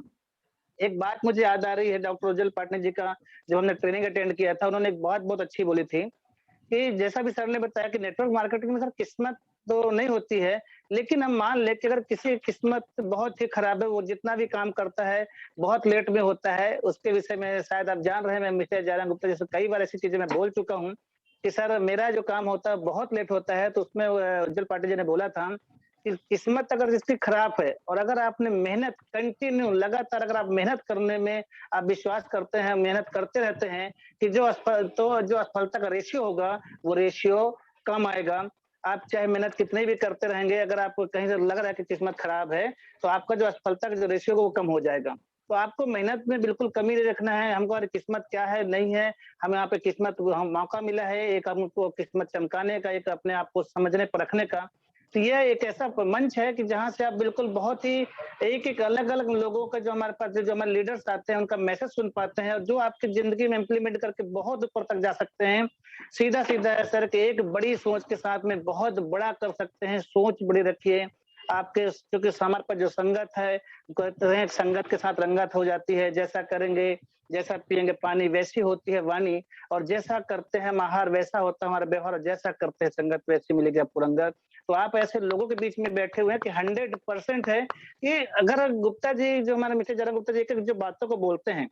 एक बात मुझे याद आ रही है डॉक्टर उज्जवल पाटनी जी का, जब हमने ट्रेनिंग अटेंड किया था, उन्होंने एक बात बहुत अच्छी बोली थी कि जैसा भी सर ने बताया कि नेटवर्क मार्केटिंग में सर किस्मत तो नहीं होती है, लेकिन हम मान लें कि अगर किसी की किस्मत बहुत ही खराब है, वो जितना भी काम करता है, बहुत लेट में होता है, उसके विषय में शायद आप जान रहे हैं, मैं मिस्टर जयराम गुप्ता जैसे कई बार ऐसी चीज़ें मैं बोल चुका हूँ कि सर मेरा जो काम होता है बहुत लेट होता है, तो उसमें उज्जवल पाटिल जी ने बोला था कि किस्मत अगर जिसकी खराब है और अगर आपने मेहनत कंटिन्यू लगातार अगर आप मेहनत करने में आप विश्वास करते हैं, मेहनत करते रहते हैं कि जो असफलता का रेशियो होगा, वो रेशियो कम आएगा। आप चाहे मेहनत कितनी भी करते रहेंगे, अगर आपको कहीं से लग रहा है कि किस्मत खराब है, तो आपका जो असफलता का जो रेशियो है वो कम हो जाएगा। तो आपको मेहनत में बिल्कुल कमी नहीं रखना है, हमको अरे किस्मत क्या है, नहीं है, हमें यहाँ पे किस्मत हम मौका मिला है, एक हमको किस्मत चमकाने का, एक अपने आप को समझने परखने का। तो यह एक ऐसा मंच है कि जहाँ से आप बिल्कुल बहुत ही एक-एक अलग-अलग लोगों का जो हमारे पास जो हमारे लीडर्स आते हैं, उनका मैसेज सुन पाते हैं और जो आपकी ज़िंदगी में इम्प्लीमेंट करके बहुत ऊपर तक जा सकते हैं। सीधा-सीधा है सर कि एक बड़ी सोच के साथ में बहुत बड़ा कर सकते हैं, सोच बड़ी रखिए। आपके क्योंकि हमारे पास जो संगत है, कहते हैं संगत के साथ रंगत हो जाती है, जैसा करेंगे, जैसा पिएँगे पानी वैसी होती है वाणी और जैसा करते हैं हम आहार वैसा होता है हमारा व्यवहार और जैसा करते हैं संगत वैसी मिलेगी आपको रंगत। तो आप ऐसे लोगों के बीच में बैठे हुए हैं कि 100% है कि अगर गुप्ता जी जो हमारे मिस्टर जयराम गुप्ता जी एक-एक जो बातों को बोलते हैं,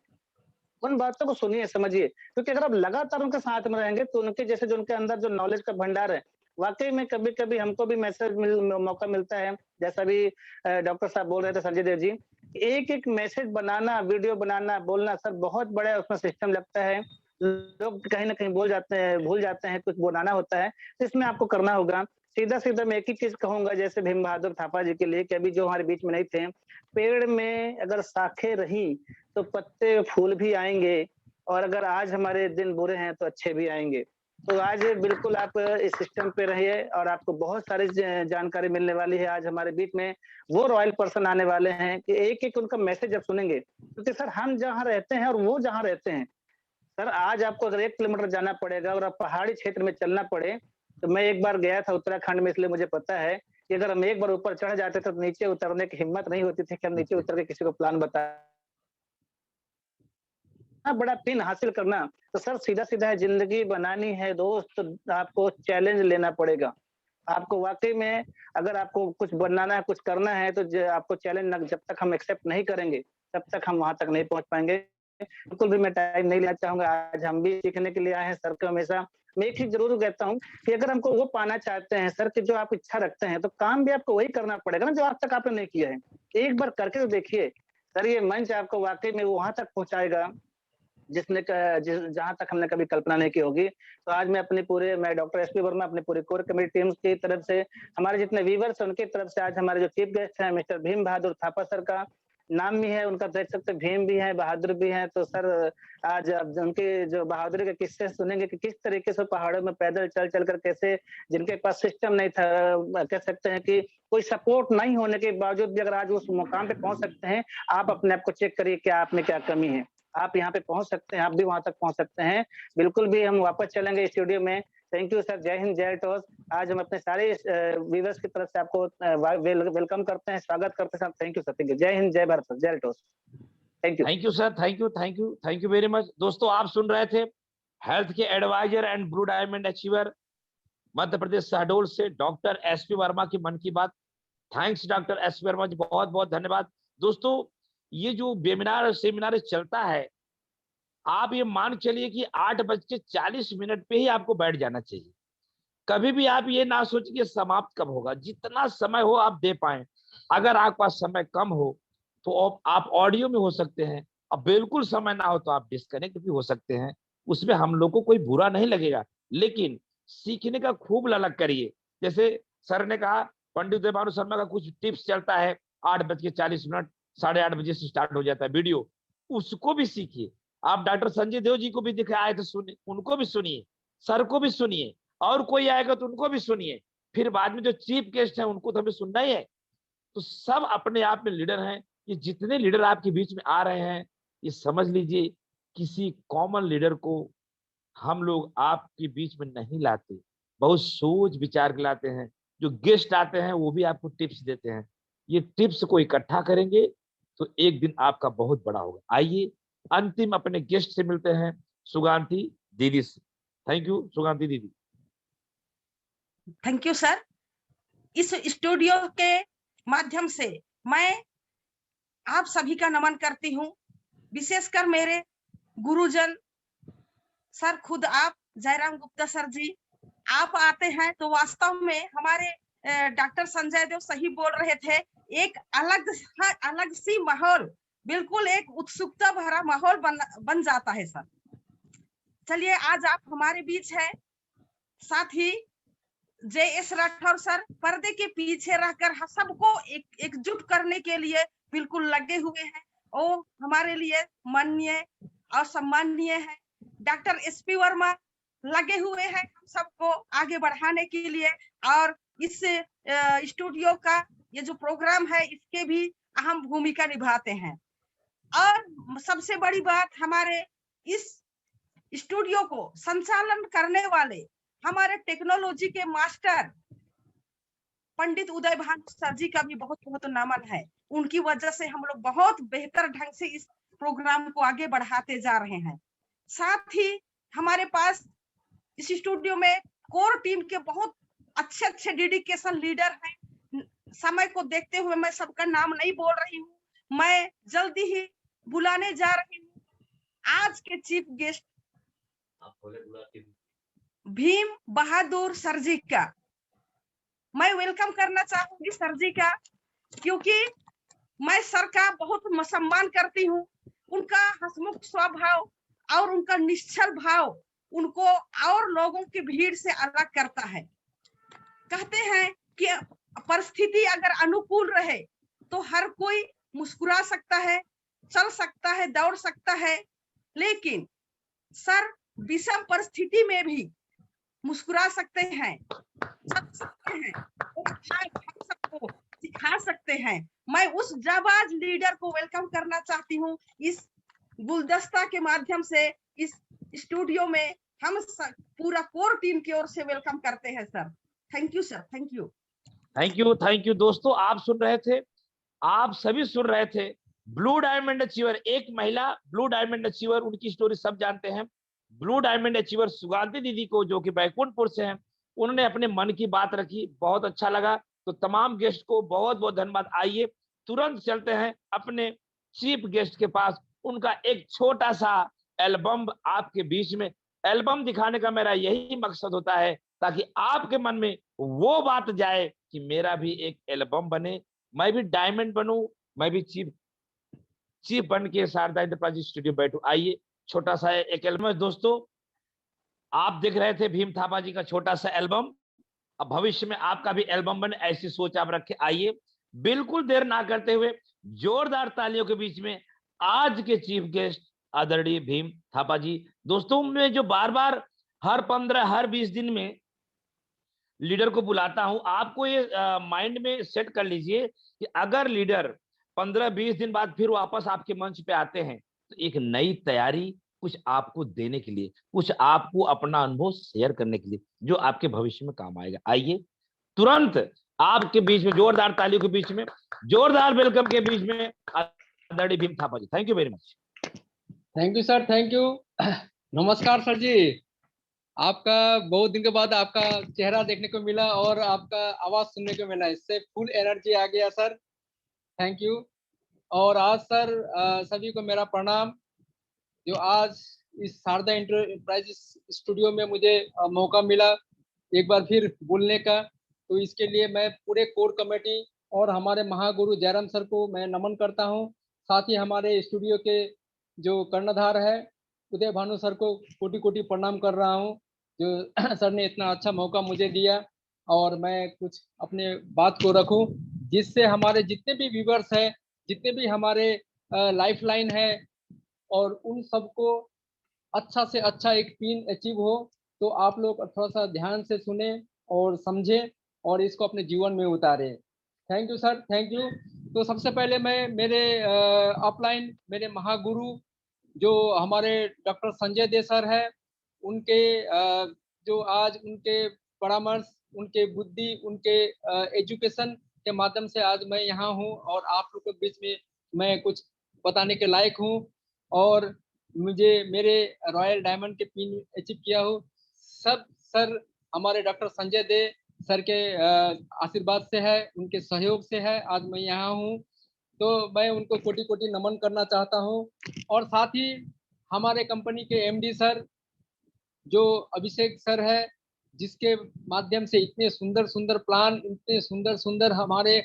उन बातों को सुनिए, समझिए, क्योंकि अगर आप लगातार उनके साथ में रहेंगे तो उनके जैसे जो उनके अंदर जो नॉलेज का भंडार है, वाक़ई में कभी-कभी हमको भी मौका मिलता है, जैसा अभी डॉक्टर साहब बोल रहे थे संजय देव जी, एक-एक मैसेज बनाना, वीडियो बनाना, बोलना सर बहुत बड़ा उसमें सिस्टम लगता है। लोग कहीं न कहीं भूल जाते हैं, कुछ बनाना होता है, तो इसमें आपको करना होगा। सीधा-सीधा मैं एक ही चीज़ कहूँगा जैसे भीम बहादुर थापा जी के लिए कि अभी जो हमारे बीच में नहीं थे, पेड़ में अगर शाखें रहीं तो पत्ते फूल भी आएँगे और अगर आज हमारे दिन बुरे हैं तो अच्छे भी आएँगे। तो आज बिल्कुल आप इस सिस्टम पे रहिए और आपको बहुत सारी जानकारी मिलने वाली है। आज हमारे बीच में वो रॉयल पर्सन आने वाले हैं कि एक-एक उनका मैसेज आप सुनेंगे। क्योंकि सर हम जहाँ रहते हैं और वो जहाँ रहते हैं, सर आज आपको अगर 1 किलोमीटर जाना पड़ेगा और आप पहाड़ी क्षेत्र में चलना पड़े, तो मैं एक बार गया था उत्तराखंड में इसलिए मुझे पता है कि अगर हम एक बार ऊपर चढ़ जाते तो नीचे उतरने की हिम्मत नहीं होती थी कि हम नीचे उतर के किसी को प्लान बताएँ। बड़ा पिन हासिल करना, तो सर सीधा-सीधा है ज़िंदगी बनानी है दोस्त, तो आपको चैलेंज लेना पड़ेगा। आपको वाक़ई में अगर आपको कुछ बनाना है, कुछ करना है तो आपको चैलेंज ना जब तक हम एक्सेप्ट नहीं करेंगे, तब तक हम वहाँ तक नहीं पहुँच पाएँगे। बिल्कुल भी मैं टाइम नहीं लेना चाहूँगा, आज हम भी सीखने के लिए आए हैं सर को हमेशा मैं एक चीज़ ज़रूर कहता हूँ कि अगर हमको वो पाना चाहते हैं सर कि जो आप इच्छा रखते हैं, तो काम भी आपको वही करना पड़ेगा ना जो आज तक आपने नहीं किया है। एक बार करके तो देखिए, सर ये मंच आपको वाक़ई में वहाँ तक पहुँचाएगा जहाँ तक हमने कभी कल्पना नहीं की होगी। तो आज मैं डॉक्टर एसपी वर्मा अपनी पूरी कोर कमेटी टीम की तरफ से, हमारे जितने व्यूअर्स हैं उनकी तरफ से आज हमारे जो चीफ गेस्ट हैं मिस्टर भीम बहादुर थापा सर का नाम भी है, उनका देख सकते हैं भीम भी है, बहादुर भी हैं। तो सर आज अब उनके जो बहादुरी के किस्से सुनेंगे कि किस तरीके से पहाड़ों में पैदल चल-चल कर कैसे जिनके पास सिस्टम नहीं था कह सकते हैं कि कोई सपोर्ट नहीं होने के बावजूद भी अगर आज उस मुकाम पे पहुँच सकते हैं, आप अपने आप को चेक करिए क्या आप में क्या कमी है। आप यहाँ पे पहुँच सकते हैं, आप भी वहाँ तक पहुँच सकते हैं। बिल्कुल भी हम वापस चलेंगे स्टूडियो में। थैंक यू सर, जय हिंद, जय टॉस। आज हम अपने सारे व्यूअर्स की तरफ से आपको वेलकम करते हैं, स्वागत करते हैं sir. Thank you sir, thank you. जय हिंद, जय भारत सर, जय टॉस। Thank you. Thank you sir, thank you very much. दोस्तों आप सुन रहे थे हेल्थ के advisor and blue diamond achiever Madhya Pradesh Shahdol से डॉक्टर एसपी वर्मा की मन की बात। Thanks doctor SP Verma ji, बहुत बहुत धन्यवाद। दोस्तों ये जो वेबिनार सेमिनार चलता है, आप ये मान चलिए कि 8:40 पे ही आपको बैठ जाना चाहिए। कभी भी आप ये ना सोचिए समाप्त कब होगा, जितना समय हो आप दे पाए। अगर आपके पास समय कम हो तो आप ऑडियो में हो सकते हैं, अब बिल्कुल समय ना हो तो आप डिस्कनेक्ट भी हो सकते हैं। उसमें हम लोग को कोई बुरा नहीं लगेगा, लेकिन सीखने का खूब ललक करिए। जैसे सर ने कहा पंडित देवानु शर्मा का कुछ टिप्स चलता है, 8:40, 8:30 बजे से स्टार्ट हो जाता है वीडियो, उसको भी सीखिए। आप डॉक्टर संजय देव जी को भी दिखाए थे, सुनिए, उनको भी सुनिए, सर को भी सुनिए, और कोई आएगा तो उनको भी सुनिए। फिर बाद में जो चीफ गेस्ट है उनको तो हमें सुनना ही है। तो सब अपने आप में लीडर हैं। ये जितने लीडर आपके बीच में आ रहे हैं, ये समझ लीजिए किसी कॉमन लीडर को हम लोग आपके बीच में नहीं लाते, बहुत सोच विचार के लाते हैं। जो गेस्ट आते हैं वो भी आपको टिप्स देते हैं। ये टिप्स को इकट्ठा करेंगे तो एक दिन आपका बहुत बड़ा होगा। आइए अंतिम अपने गेस्ट से मिलते हैं, सुगांती दीदी से। थैंक यू सुगांती दीदी। Thank you sir. इस स्टूडियो के माध्यम से मैं आप सभी का नमन करती हूँ, विशेषकर मेरे गुरुजन सर, खुद आप जयराम गुप्ता सर जी। आप आते हैं तो वास्तव में हमारे डॉक्टर संजय देव सही बोल रहे थे, एक अलग सी माहौल, बिल्कुल एक उत्सुकता भरा माहौल बन जाता है सर। चलिए, आज आप हमारे बीच हैं, साथ ही JS राठौर सर पर्दे के पीछे रहकर सबको एकजुट करने के लिए बिल्कुल लगे हुए हैं। वो हमारे लिए माननीय और सम्माननीय है। डॉक्टर SP वर्मा लगे हुए हैं हम सबको आगे बढ़ाने के लिए, और इस स्टूडियो का ये जो प्रोग्राम है इसके भी अहम भूमिका निभाते हैं। और सबसे बड़ी बात, हमारे इस स्टूडियो को संचालन करने वाले हमारे टेक्नोलॉजी के मास्टर पंडित उदय भानु सर जी का भी बहुत बहुत नमन है। उनकी वजह से हम लोग बहुत बेहतर ढंग से इस प्रोग्राम को आगे बढ़ाते जा रहे हैं। साथ ही हमारे पास इस स्टूडियो में कोर टीम के बहुत अच्छे डेडिकेशन लीडर हैं। समय को देखते हुए मैं सबका नाम नहीं बोल रही हूँ, मैं जल्दी ही बुलाने जा रही हूँ। आज के chief guest Bhim Bahadur sir जी का मैं वेलकम करना चाहूंगी सर जी का, क्योंकि मैं सर का बहुत सम्मान करती हूँ। उनका हंसमुख स्वभाव और उनका निश्चल भाव उनको और लोगों की भीड़ से अलग करता है। कहते हैं कि परिस्थिति अगर अनुकूल रहे तो हर कोई मुस्कुरा सकता है, चल सकता है, दौड़ सकता है, लेकिन सर विषम परिस्थिति में भी मुस्कुरा सकते हैं, चल सकते हैं, हम सबको सिखा सकते हैं। मैं उस जाबाज लीडर को वेलकम करना चाहती हूँ इस गुलदस्ता के माध्यम से। इस स्टूडियो में हम पूरा कोर टीम की ओर से वेलकम करते हैं sir. Thank you sir, thank you. Thank you, thank you. दोस्तों, आप सुन रहे थे, आप सभी सुन रहे थे, ब्लू डायमंड अचीवर, एक महिला ब्लू डायमंड अचीवर, उनकी स्टोरी सब जानते हैं। ब्लू डायमंड अचीवर सुगांती दीदी को, जो कि बैकुंठपुर से हैं, उन्होंने अपने मन की बात रखी, बहुत अच्छा लगा। तो तमाम गेस्ट को बहुत बहुत धन्यवाद। आइए तुरंत चलते हैं अपने चीफ गेस्ट के पास। उनका एक छोटा सा एल्बम आपके बीच में, एल्बम दिखाने का मेरा यही मकसद होता है, ताकि आपके मन में वो बात जाए कि मेरा भी एक एल्बम बने, मैं भी डायमंड बनूं, मैं भी चीफ बन के शारदा एंटरप्राइज स्टूडियो बैठूं। आइए छोटा सा एक एल्बम। दोस्तों, आप देख रहे थे भीम थापा जी का छोटा सा एल्बम। अब भविष्य में आपका भी एल्बम बने, ऐसी सोच आप रखें। आइए बिल्कुल देर ना करते हुए जोरदार तालियों के बीच में आज के चीफ गेस्ट आदरणीय भीम थापा जी। दोस्तों, मैं जो बार बार हर 15 हर 20 दिन में लीडर को बुलाता हूं, आपको ये माइंड में सेट कर लीजिए कि अगर लीडर 15-20 दिन बाद फिर वापस आपके मंच पे आते हैं तो एक नई तैयारी, कुछ आपको देने के लिए, कुछ आपको अपना अनुभव शेयर करने के लिए, जो आपके भविष्य में काम आएगा। आइए तुरंत आपके बीच में जोरदार तालियों के बीच में, जोरदार वेलकम के बीच में आदरणीय Bhim Thapa ji. Thank you very much. Thank you sir, thank you. नमस्कार सर जी, आपका बहुत दिन के बाद आपका चेहरा देखने को मिला और आपका आवाज सुनने को मिला, इससे फुल एनर्जी आ गया सर, थैंक यू। और आज सर सभी को मेरा प्रणाम, जो आज इस शारदा एंटरप्राइज स्टूडियो में मुझे मौका मिला एक बार फिर बोलने का, तो इसके लिए मैं पूरे कोर कमेटी और हमारे महागुरु जयराम सर को मैं नमन करता हूं। साथ ही हमारे स्टूडियो के जो कर्णधार है उदय भानु सर को कोटि कोटि प्रणाम कर रहा हूं, जो सर ने इतना अच्छा मौका मुझे दिया। और मैं कुछ अपने बात को रखूं, जिससे हमारे जितने भी व्यूवर्स हैं, जितने भी हमारे लाइफ लाइन है, और उन सबको अच्छा से अच्छा एक पिन अचीव हो, तो आप लोग थोड़ा सा ध्यान से सुने और समझे और इसको अपने जीवन में उतारे। Thank you sir, thank you. तो सबसे पहले मैं मेरे अपलाइन, मेरे महागुरु जो हमारे डॉक्टर संजय दे सर है, उनके जो आज उनके परामर्श, उनके बुद्धि, उनके एजुकेशन के माध्यम से आज मैं यहाँ हूँ और आप लोग के बीच में मैं कुछ बताने के लायक हूँ और मुझे मेरे रॉयल डायमंड के पिन अचीव किया हूँ सब सर हमारे डॉक्टर संजय दे सर के आशीर्वाद से है, उनके सहयोग से है आज मैं यहाँ हूँ। तो मैं उनको कोटि कोटि नमन करना चाहता हूँ। और साथ ही हमारे कंपनी के एमडी सर जो अभिषेक सर है, जिसके माध्यम से इतने सुंदर सुंदर प्लान, इतने सुंदर सुंदर हमारे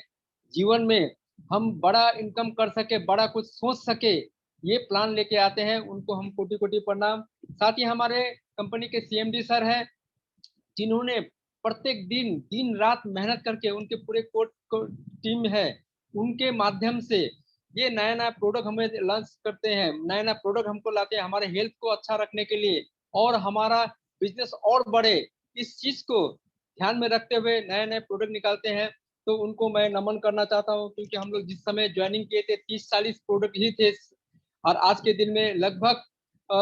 जीवन में हम बड़ा इनकम कर सके, बड़ा कुछ सोच सके, ये प्लान लेके आते हैं, उनको हम कोटि कोटि प्रणाम। साथ ही हमारे कंपनी के सीएमडी सर हैं, जिन्होंने प्रत्येक दिन दिन रात मेहनत करके उनके पूरे कोट टीम है, उनके माध्यम से ये नया नया प्रोडक्ट हमें लॉन्च करते हैं, नया नया प्रोडक्ट हमको लाते हैं हमारे हेल्थ को अच्छा रखने के लिए और हमारा बिजनेस और बढ़े, इस चीज को ध्यान में रखते हुए नए नए प्रोडक्ट निकालते हैं। तो उनको मैं नमन करना चाहता हूँ, क्योंकि हम लोग जिस समय ज्वाइनिंग किए थे 30-40 प्रोडक्ट ही थे और आज के दिन में लगभग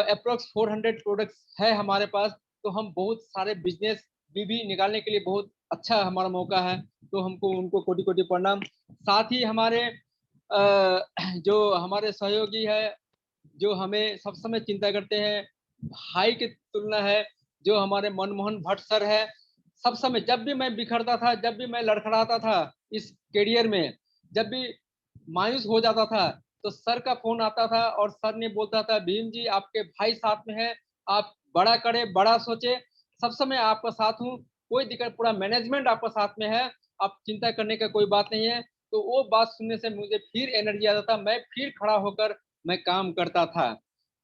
अप्रोक्स 400 प्रोडक्ट्स है हमारे पास। तो हम बहुत सारे बिजनेस भी निकालने के लिए बहुत अच्छा हमारा मौका है। तो हमको उनको कोटि कोटि प्रणाम। साथ ही हमारे जो हमारे सहयोगी है, जो हमें सब समय चिंता करते हैं, भाई की तुलना है, जो हमारे मनमोहन भट्ट सर है, सब समय जब भी मैं बिखरता था, जब भी मैं लड़खड़ाता था इस करियर में, जब भी मायूस हो जाता था, तो सर का फोन आता था और सर ने बोलता था भीम जी आपके भाई साथ में है, आप बड़ा करे, बड़ा सोचे, सब समय आपका साथ हूँ, कोई दिक्कत, पूरा मैनेजमेंट आपका साथ में है, आप चिंता करने का कोई बात नहीं है। तो वो बात सुनने से मुझे फिर एनर्जी आता था, मैं फिर खड़ा होकर मैं काम करता था।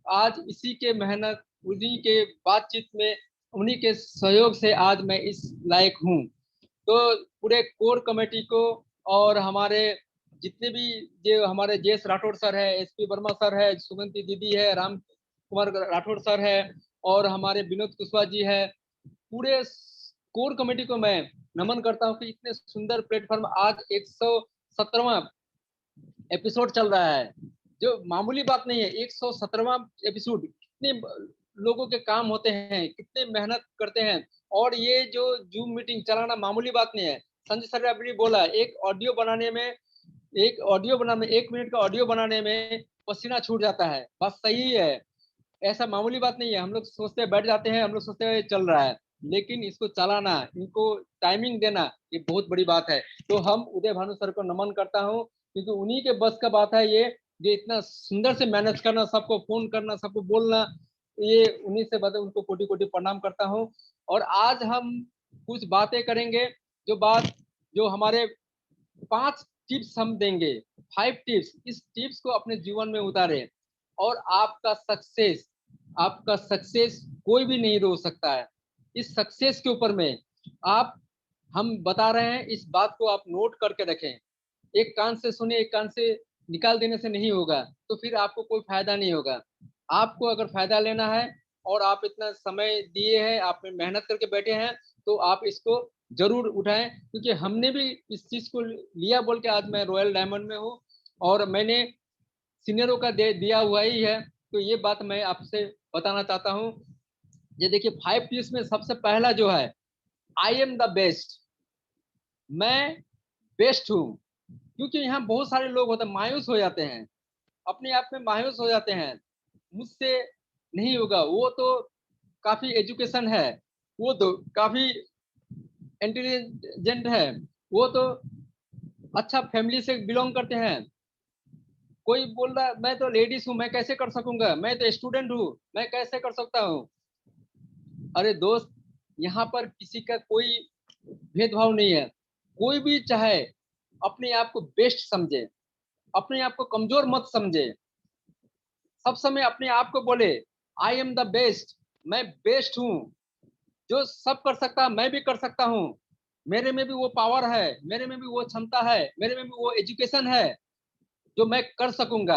आज इसी के मेहनत, उन्हीं के बातचीत में, उन्हीं के सहयोग से आज मैं इस लायक हूँ। तो पूरे कोर कमेटी को और हमारे जितने भी जो हमारे जेएस राठौड़ सर है, एसपी वर्मा सर है, सुगंती दीदी है, राम कुमार राठौड़ सर है और हमारे विनोद कुशवाहा जी है, पूरे कोर कमेटी को मैं नमन करता हूँ कि इतने सुंदर प्लेटफॉर्म, आज 117वां एपिसोड चल रहा है, जो मामूली बात नहीं है। 117वां एपिसोड, कितने लोगों के काम होते हैं, कितने मेहनत करते हैं, और ये जो जूम मीटिंग चलाना मामूली बात नहीं है। संजय सर ने अभी बोला, एक ऑडियो बनाने में 1 मिनट का ऑडियो बनाने में पसीना छूट जाता है, बात सही है, ऐसा मामूली बात नहीं है। हम लोग सोचते बैठ जाते हैं, हम लोग सोचते हैं चल रहा है, लेकिन इसको चलाना, इनको टाइमिंग देना, ये बहुत बड़ी बात है। तो हम उदय भानु सर को नमन करता हूँ, क्योंकि उन्हीं के बस का बात है ये इतना सुंदर से मैनेज करना, सबको फोन करना, सबको बोलना, ये उन्हीं से बात है, उनको कोटि कोटि प्रणाम करता हूँ। और आज हम कुछ बातें करेंगे, जो हमारे 5 टिप्स हम देंगे, 5 टिप्स, इस टिप्स को अपने जीवन में उतारे और आपका सक्सेस कोई भी नहीं रोक सकता है। इस सक्सेस के ऊपर में हम बता रहे हैं, इस बात को आप नोट करके रखें। एक कान से सुने, एक कान से निकाल देने से नहीं होगा, तो फिर आपको कोई फायदा नहीं होगा। आपको अगर फायदा लेना है और आप इतना समय दिए हैं, आप मेहनत करके बैठे हैं, तो आप इसको जरूर उठाएं, क्योंकि हमने भी इस चीज को लिया बोल के आज मैं रॉयल डायमंड में हूँ और मैंने सीनियरों का दिया हुआ ही है। तो ये बात मैं आपसे बताना चाहता हूँ। ये देखिए 5 टिप्स में सबसे पहला जो है, आई एम द बेस्ट, मैं बेस्ट हूँ। क्योंकि यहाँ बहुत सारे लोग होते हैं, मायूस हो जाते हैं, अपने आप में मायूस हो जाते हैं, मुझसे नहीं होगा, वो तो काफी एजुकेशन है, वो तो काफी इंटेलिजेंट है, वो तो अच्छा फैमिली से बिलोंग करते हैं। कोई बोल रहा है मैं तो लेडीज हूँ, मैं कैसे कर सकूंगा, मैं तो स्टूडेंट हूँ, मैं कैसे कर सकता हूँ। अरे दोस्त, यहाँ पर किसी का कोई भेदभाव नहीं है, कोई भी चाहे अपने आप को बेस्ट समझे, अपने आप को कमजोर मत समझे, सब समय अपने आप को बोले आई एम द बेस्ट, मैं बेस्ट हूँ, जो सब कर सकता है मैं भी कर सकता हूँ, मेरे में भी वो पावर है, मेरे में भी वो क्षमता है, मेरे में भी वो एजुकेशन है जो मैं कर सकूंगा।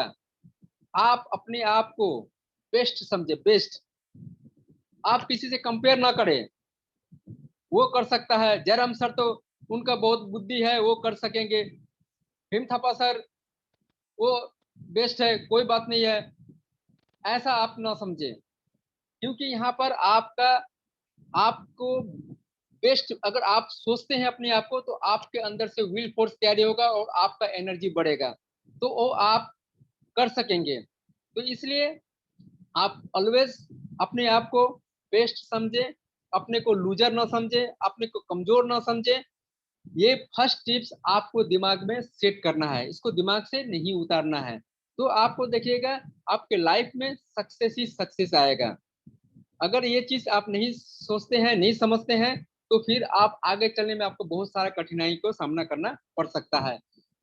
आप अपने आप को बेस्ट समझे, बेस्ट, आप किसी से कंपेयर ना करें, वो कर सकता है, जयराम सर तो उनका बहुत बुद्धि है, वो कर सकेंगे, भीम थापा सर वो बेस्ट है, कोई बात नहीं है, ऐसा आप ना समझे। क्योंकि यहाँ पर आपको बेस्ट अगर आप सोचते हैं अपने आप को, तो आपके अंदर से विल फोर्स कैरी होगा और आपका एनर्जी बढ़ेगा, तो वो आप कर सकेंगे। तो इसलिए आप ऑलवेज अपने आप को बेस्ट समझे, अपने को लूजर ना समझे, अपने को कमजोर ना समझे। ये फर्स्ट टिप्स आपको दिमाग में सेट करना है, इसको दिमाग से नहीं उतारना है। तो आपको देखिएगा आपके लाइफ में सक्सेस ही सक्सेस आएगा। अगर ये चीज आप नहीं सोचते हैं, नहीं समझते हैं, तो फिर आप आगे चलने में आपको बहुत सारा कठिनाई को सामना करना पड़ सकता है।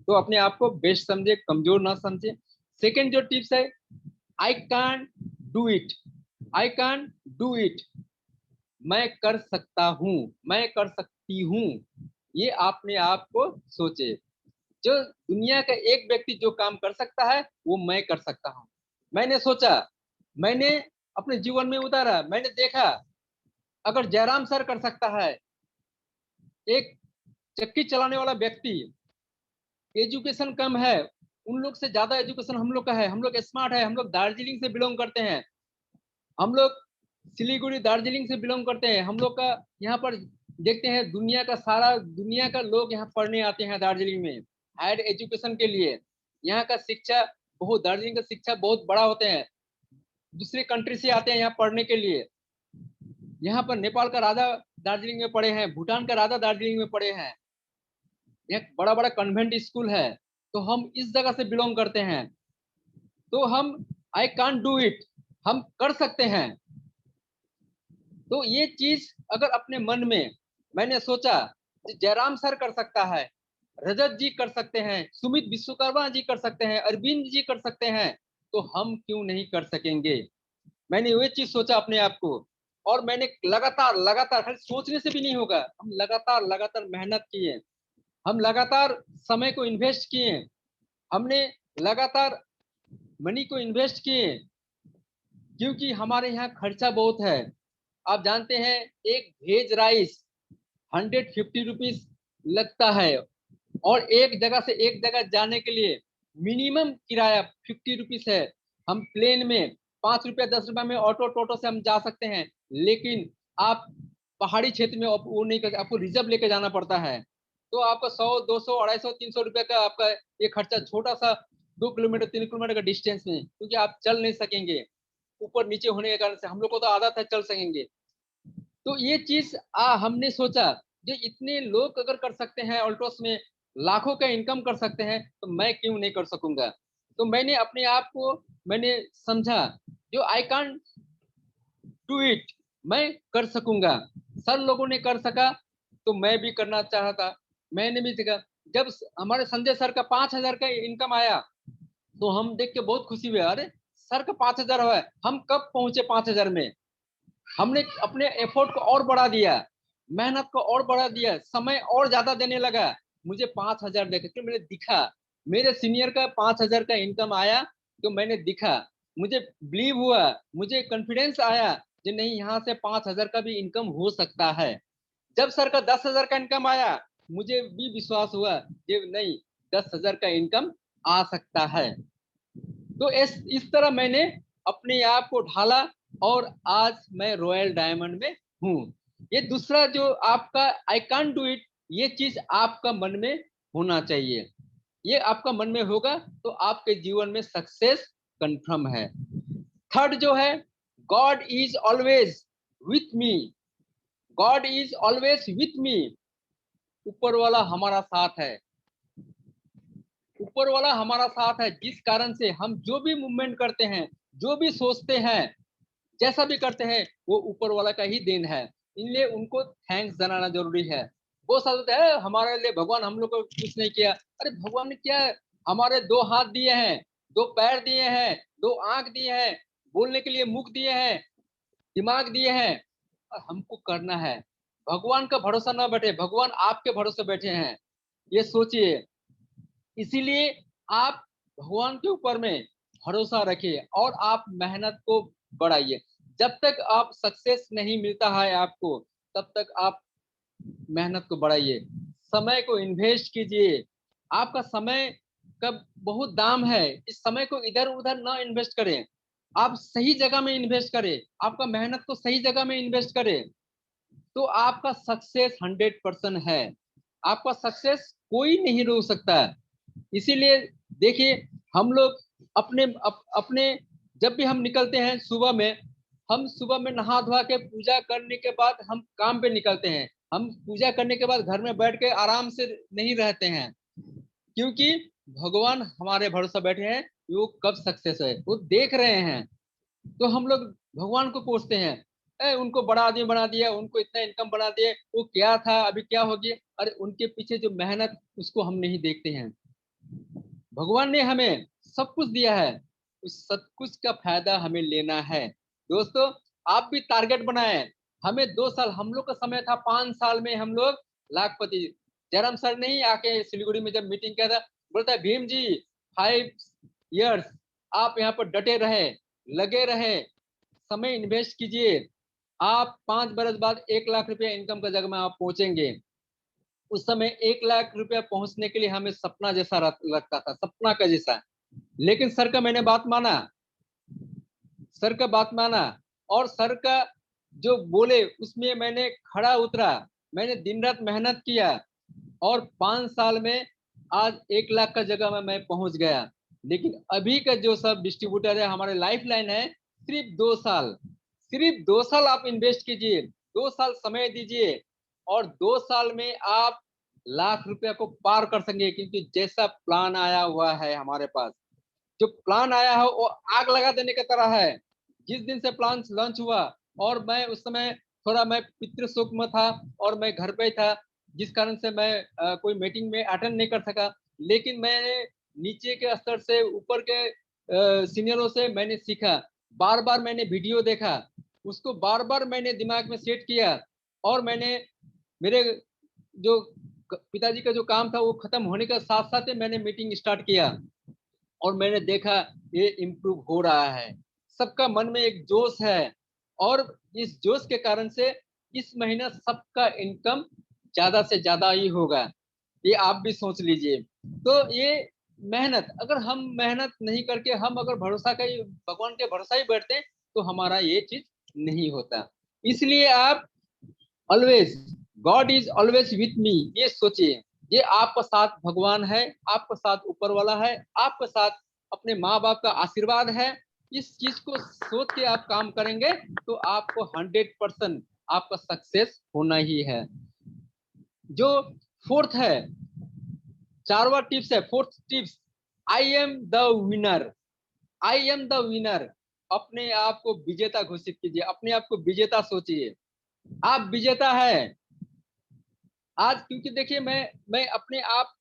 तो अपने आप को बेस्ट समझे, कमजोर ना समझे। सेकेंड जो टिप्स है, I can do it, I can do it, मैं कर सकता हूँ, मैं कर सकती हूँ। ये आपने आप को सोचे। जो दुनिया का एक व्यक्ति जो काम कर सकता है वो मैं कर सकता हूँ। मैंने सोचा, मैंने अपने जीवन में उतारा, मैंने देखा अगर जयराम सर कर सकता है, एक चक्की चलाने वाला व्यक्ति, एजुकेशन कम है, उन लोग से ज्यादा एजुकेशन हम लोग का है, हम लोग स्मार्ट है, हम लोग दार्जिलिंग से बिलोंग करते हैं, हम लोग सिलीगुड़ी दार्जिलिंग से बिलोंग करते हैं, हम लोग का यहाँ पर देखते हैं दुनिया का सारा दुनिया का लोग यहाँ पढ़ने आते हैं दार्जिलिंग में हायर एजुकेशन के लिए। यहाँ का शिक्षा बहुत, दार्जिलिंग का शिक्षा बहुत बड़ा होते हैं, दूसरे कंट्री से आते हैं यहाँ पढ़ने के लिए। यहाँ पर नेपाल का राजा दार्जिलिंग में पढ़े हैं, भूटान का राजा दार्जिलिंग में पढ़े हैं, एक बड़ा बड़ा कन्वेंट स्कूल है। तो हम इस जगह से बिलोंग करते हैं। तो हम आई कांट डू इट, हम कर सकते हैं। तो ये चीज अगर अपने मन में, मैंने सोचा जयराम सर कर सकता है, रजत जी कर सकते हैं, सुमित विश्वकर्मा जी कर सकते हैं, अरविंद जी कर सकते हैं, तो हम क्यों नहीं कर सकेंगे। मैंने वो चीज सोचा अपने आप को, और मैंने लगातार लगातार, खाली सोचने से भी नहीं होगा, हम लगातार लगातार मेहनत किए, हम लगातार समय को इन्वेस्ट किए, हमने लगातार मनी को इन्वेस्ट किए, क्योंकि हमारे यहाँ खर्चा बहुत है। आप जानते हैं एक वेज राइस 150 रुपीज लगता है, और एक जगह से एक जगह जाने के लिए मिनिमम किराया 50 रुपीज है। हम प्लेन में 5 रुपया 10 रुपया में ऑटो टोटो से हम जा सकते हैं, लेकिन आप पहाड़ी क्षेत्र में वो नहीं कर, आपको रिजर्व लेके जाना पड़ता है। तो आपका 100 200 250 300 रुपया का आपका ये खर्चा, छोटा सा 2 किलोमीटर 3 किलोमीटर का डिस्टेंस में, क्योंकि आप चल नहीं सकेंगे ऊपर नीचे होने के कारण से। हम लोग को तो आदत है चल सकेंगे। तो ये चीज हमने सोचा जो इतने लोग अगर कर सकते हैं, ऑल्टोस में लाखों का इनकम कर सकते हैं, तो मैं क्यों नहीं कर सकूंगा। तो मैंने अपने आप को मैंने समझा जो आई कांट डू इट, मैं कर सकूंगा। सर लोगों ने कर सका तो मैं भी करना चाहता, मैंने भी सीखा। जब हमारे संजय सर का 5,000 का इनकम आया तो हम देख के बहुत खुशी हुए, अरे सर का 5,000 हुआ है, हम कब पहुंचे 5,000 में। हमने अपने एफर्ट को और बढ़ा दिया, मेहनत को और बढ़ा दिया, समय और ज्यादा देने लगा। मुझे 5,000 देखे तो मैंने दिखा, मेरे सीनियर का 5,000 का इनकम आया तो मैंने दिखा, मुझे बिलीव हुआ, मुझे कॉन्फिडेंस आया कि नहीं यहाँ से 5,000 का भी इनकम हो सकता है। जब सर का 10,000 का इनकम आया मुझे भी विश्वास हुआ कि नहीं 10,000 का इनकम आ सकता है। तो इस तरह मैंने अपने आप को ढाला और आज मैं रॉयल डायमंड में हूँ। ये दूसरा जो आपका आई कांट डू इट, ये चीज आपका मन में होना चाहिए। ये आपका मन में होगा तो आपके जीवन में सक्सेस कंफर्म है। थर्ड जो है, God is always with me, God is always with me. ऊपर वाला हमारा साथ है, ऊपर वाला हमारा साथ है, जिस कारण से हम जो भी मूवमेंट करते हैं, जो भी सोचते हैं, जैसा भी करते हैं, वो ऊपर वाला का ही देन है। इसलिए उनको थैंक्स जनाना जरूरी है। वो सोचते हैं हमारे लिए भगवान हम लोग को कुछ नहीं किया। अरे भगवान ने क्या है, हमारे 2 हाथ दिए हैं, 2 पैर दिए हैं, 2 आंख दिए हैं, बोलने के लिए मुख दिए हैं, दिमाग दिए हैं, और हमको करना है। भगवान का भरोसा ना बैठे, भगवान आपके भरोसे बैठे हैं, ये सोचिए। इसीलिए आप भगवान के ऊपर में भरोसा रखिए और आप मेहनत को बढ़ाइए। जब तक आप सक्सेस नहीं मिलता है आपको, तब तक आप मेहनत को बढ़ाइए, समय को इन्वेस्ट कीजिए। आपका समय का बहुत दाम है, इस समय को इधर उधर ना इन्वेस्ट करें, आप सही जगह में इन्वेस्ट करें, आपका मेहनत को सही जगह में इन्वेस्ट करें, तो आपका सक्सेस 100% है। आपका सक्सेस कोई नहीं रोक सकता। इसीलिए देखिए हम लोग अपने जब भी हम निकलते हैं सुबह में, हम सुबह में नहा धोआ के पूजा करने के बाद हम काम पे निकलते हैं। हम पूजा करने के बाद घर में बैठ के आराम से नहीं रहते हैं, क्योंकि भगवान हमारे भरोसा बैठे हैं, वो कब सक्सेस है वो देख रहे हैं। तो हम लोग भगवान को कोसते हैं, उनको बड़ा आदमी बना दिया, उनको इतना इनकम बना दिया, वो क्या था अभी क्या हो गया। अरे उनके पीछे जो मेहनत उसको हम नहीं देखते हैं। भगवान ने हमें सब कुछ दिया है, उस सब कुछ का फायदा हमें लेना है। दोस्तों आप भी टारगेट बनाए। हमें 2 साल, हम लोग का समय था 5 साल में हम लोग लाखपति। जयराम सर नहीं आके सिलीगुड़ी में जब मीटिंग किया था, बोलता है भीम जी 5 इयर्स आप यहाँ पर डटे रहे, लगे रहे, समय इन्वेस्ट कीजिए, आप 5 बरस बाद 1 लाख रुपया इनकम का जगह में आप पहुंचेंगे। उस समय 1 लाख रुपया पहुंचने के लिए हमें सपना जैसा लगता था, सपना का जैसा। लेकिन सर का मैंने बात माना, सर का बात माना, और सर का जो बोले उसमें मैंने खड़ा उतरा। मैंने दिन रात मेहनत किया और 5 साल में आज 1 लाख का जगह में मैं पहुंच गया। लेकिन अभी का जो सब डिस्ट्रीब्यूटर है, हमारे लाइफ लाइन है, सिर्फ 2 साल, सिर्फ 2 साल आप इन्वेस्ट कीजिए, 2 साल समय दीजिए और 2 साल में आप लाख रुपया को पार कर सकेंगे। क्योंकि जैसा प्लान आया हुआ है हमारे पास, जो प्लान आया है वो आग लगा देने की तरह है। जिस दिन से प्लान लॉन्च हुआ, और मैं उस समय थोड़ा मैं पितृ शोक में था और मैं घर पे था, जिस कारण से मैं कोई मीटिंग में अटेंड नहीं कर सका। लेकिन मैंने नीचे के स्तर से ऊपर के सीनियरों से मैंने सीखा, बार बार मैंने वीडियो देखा, उसको बार बार मैंने दिमाग में सेट किया, और मैंने मेरे जो पिताजी का जो काम था वो खत्म होने के साथ साथ मैंने मीटिंग स्टार्ट किया, और मैंने देखा ये इम्प्रूव हो रहा है। सबका मन में एक जोश है, और इस जोश के कारण से इस महीना सबका इनकम ज्यादा से ज्यादा ही होगा, ये आप भी सोच लीजिए। तो ये मेहनत, अगर हम मेहनत नहीं करके हम अगर भरोसा का भगवान के भरोसा ही बैठते तो हमारा ये चीज नहीं होता। इसलिए आप always, God is always with me, ये सोचिए, ये आपका साथ भगवान है, आपका साथ ऊपर वाला है, आपका साथ अपने माँ बाप का आशीर्वाद है। इस चीज को सोच के आप काम करेंगे तो आपको 100% आपका सक्सेस होना ही है। जो फोर्थ है, 4वां टिप्स है, fourth tips, I am the winner, I am the winner. अपने आप को विजेता घोषित कीजिए, अपने आप को विजेता सोचिए, आप विजेता है आज। क्योंकि देखिए मैं अपने आप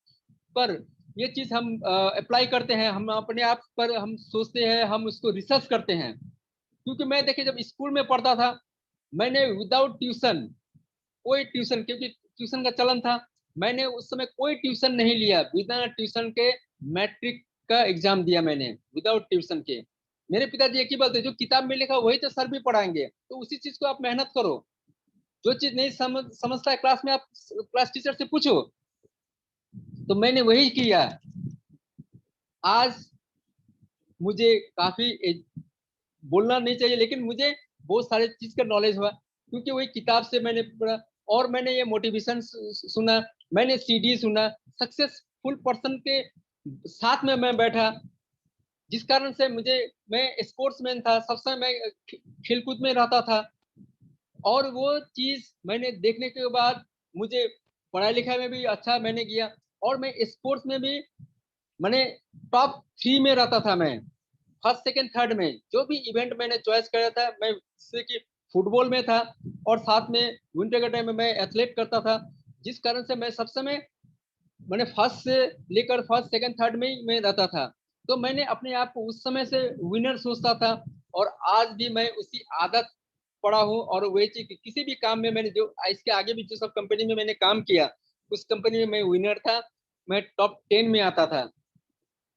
पर ये चीज हम अप्लाई करते हैं, हम अपने आप पर हम सोचते हैं, हम उसको रिसर्च करते हैं। क्योंकि मैं देखिए जब स्कूल में पढ़ता था, मैंने विदाउट ट्यूशन, कोई ट्यूशन, क्योंकि ट्यूशन का चलन था, मैंने उस समय कोई ट्यूशन नहीं लिया। बिना ट्यूशन के मैट्रिक का एग्जाम दिया मैंने, विदाउट ट्यूशन के। मेरे पिताजी एक ही बोलते, जो किताब में लिखा वही तो सर भी पढ़ाएंगे, तो उसी चीज को आप मेहनत करो। जो चीज नहीं समझता है क्लास में, आप क्लास टीचर से पूछो। तो मैंने वही किया। आज मुझे काफी बोलना नहीं चाहिए, लेकिन मुझे बहुत सारे चीज का नॉलेज हुआ, क्योंकि वही किताब से मैंने पढ़ा, और मैंने ये मोटिवेशन सुना, मैंने सीडी सुना, सक्सेसफुल पर्सन के साथ में मैं बैठा, जिस कारण से मैं स्पोर्ट्समैन था, सब समय मैं खेलकूद में रहता था। और वो चीज मैंने देखने के बाद मुझे पढ़ाई लिखाई में भी अच्छा मैंने किया, और मैं स्पोर्ट्स में भी मैंने टॉप 3 में रहता था। मैं फर्स्ट सेकंड थर्ड में जो भी इवेंट मैंने चॉइस किया था, मैं जैसे कि फुटबॉल में था, और साथ में विंटर के टाइम में मैं एथलेट करता था, जिस कारण से मैं सब समय मैंने फर्स्ट से लेकर फर्स्ट सेकंड थर्ड में ही मैं रहता था। तो मैंने अपने आप को उस समय से विनर सोचता था, और आज भी मैं उसी आदत पड़ा हूँ। और वही चीज किसी भी काम में मैंने, जो इसके आगे भी जो सब कंपनी में मैंने काम किया, उस कंपनी में मैं विनर था, मैं टॉप 10 में आता था।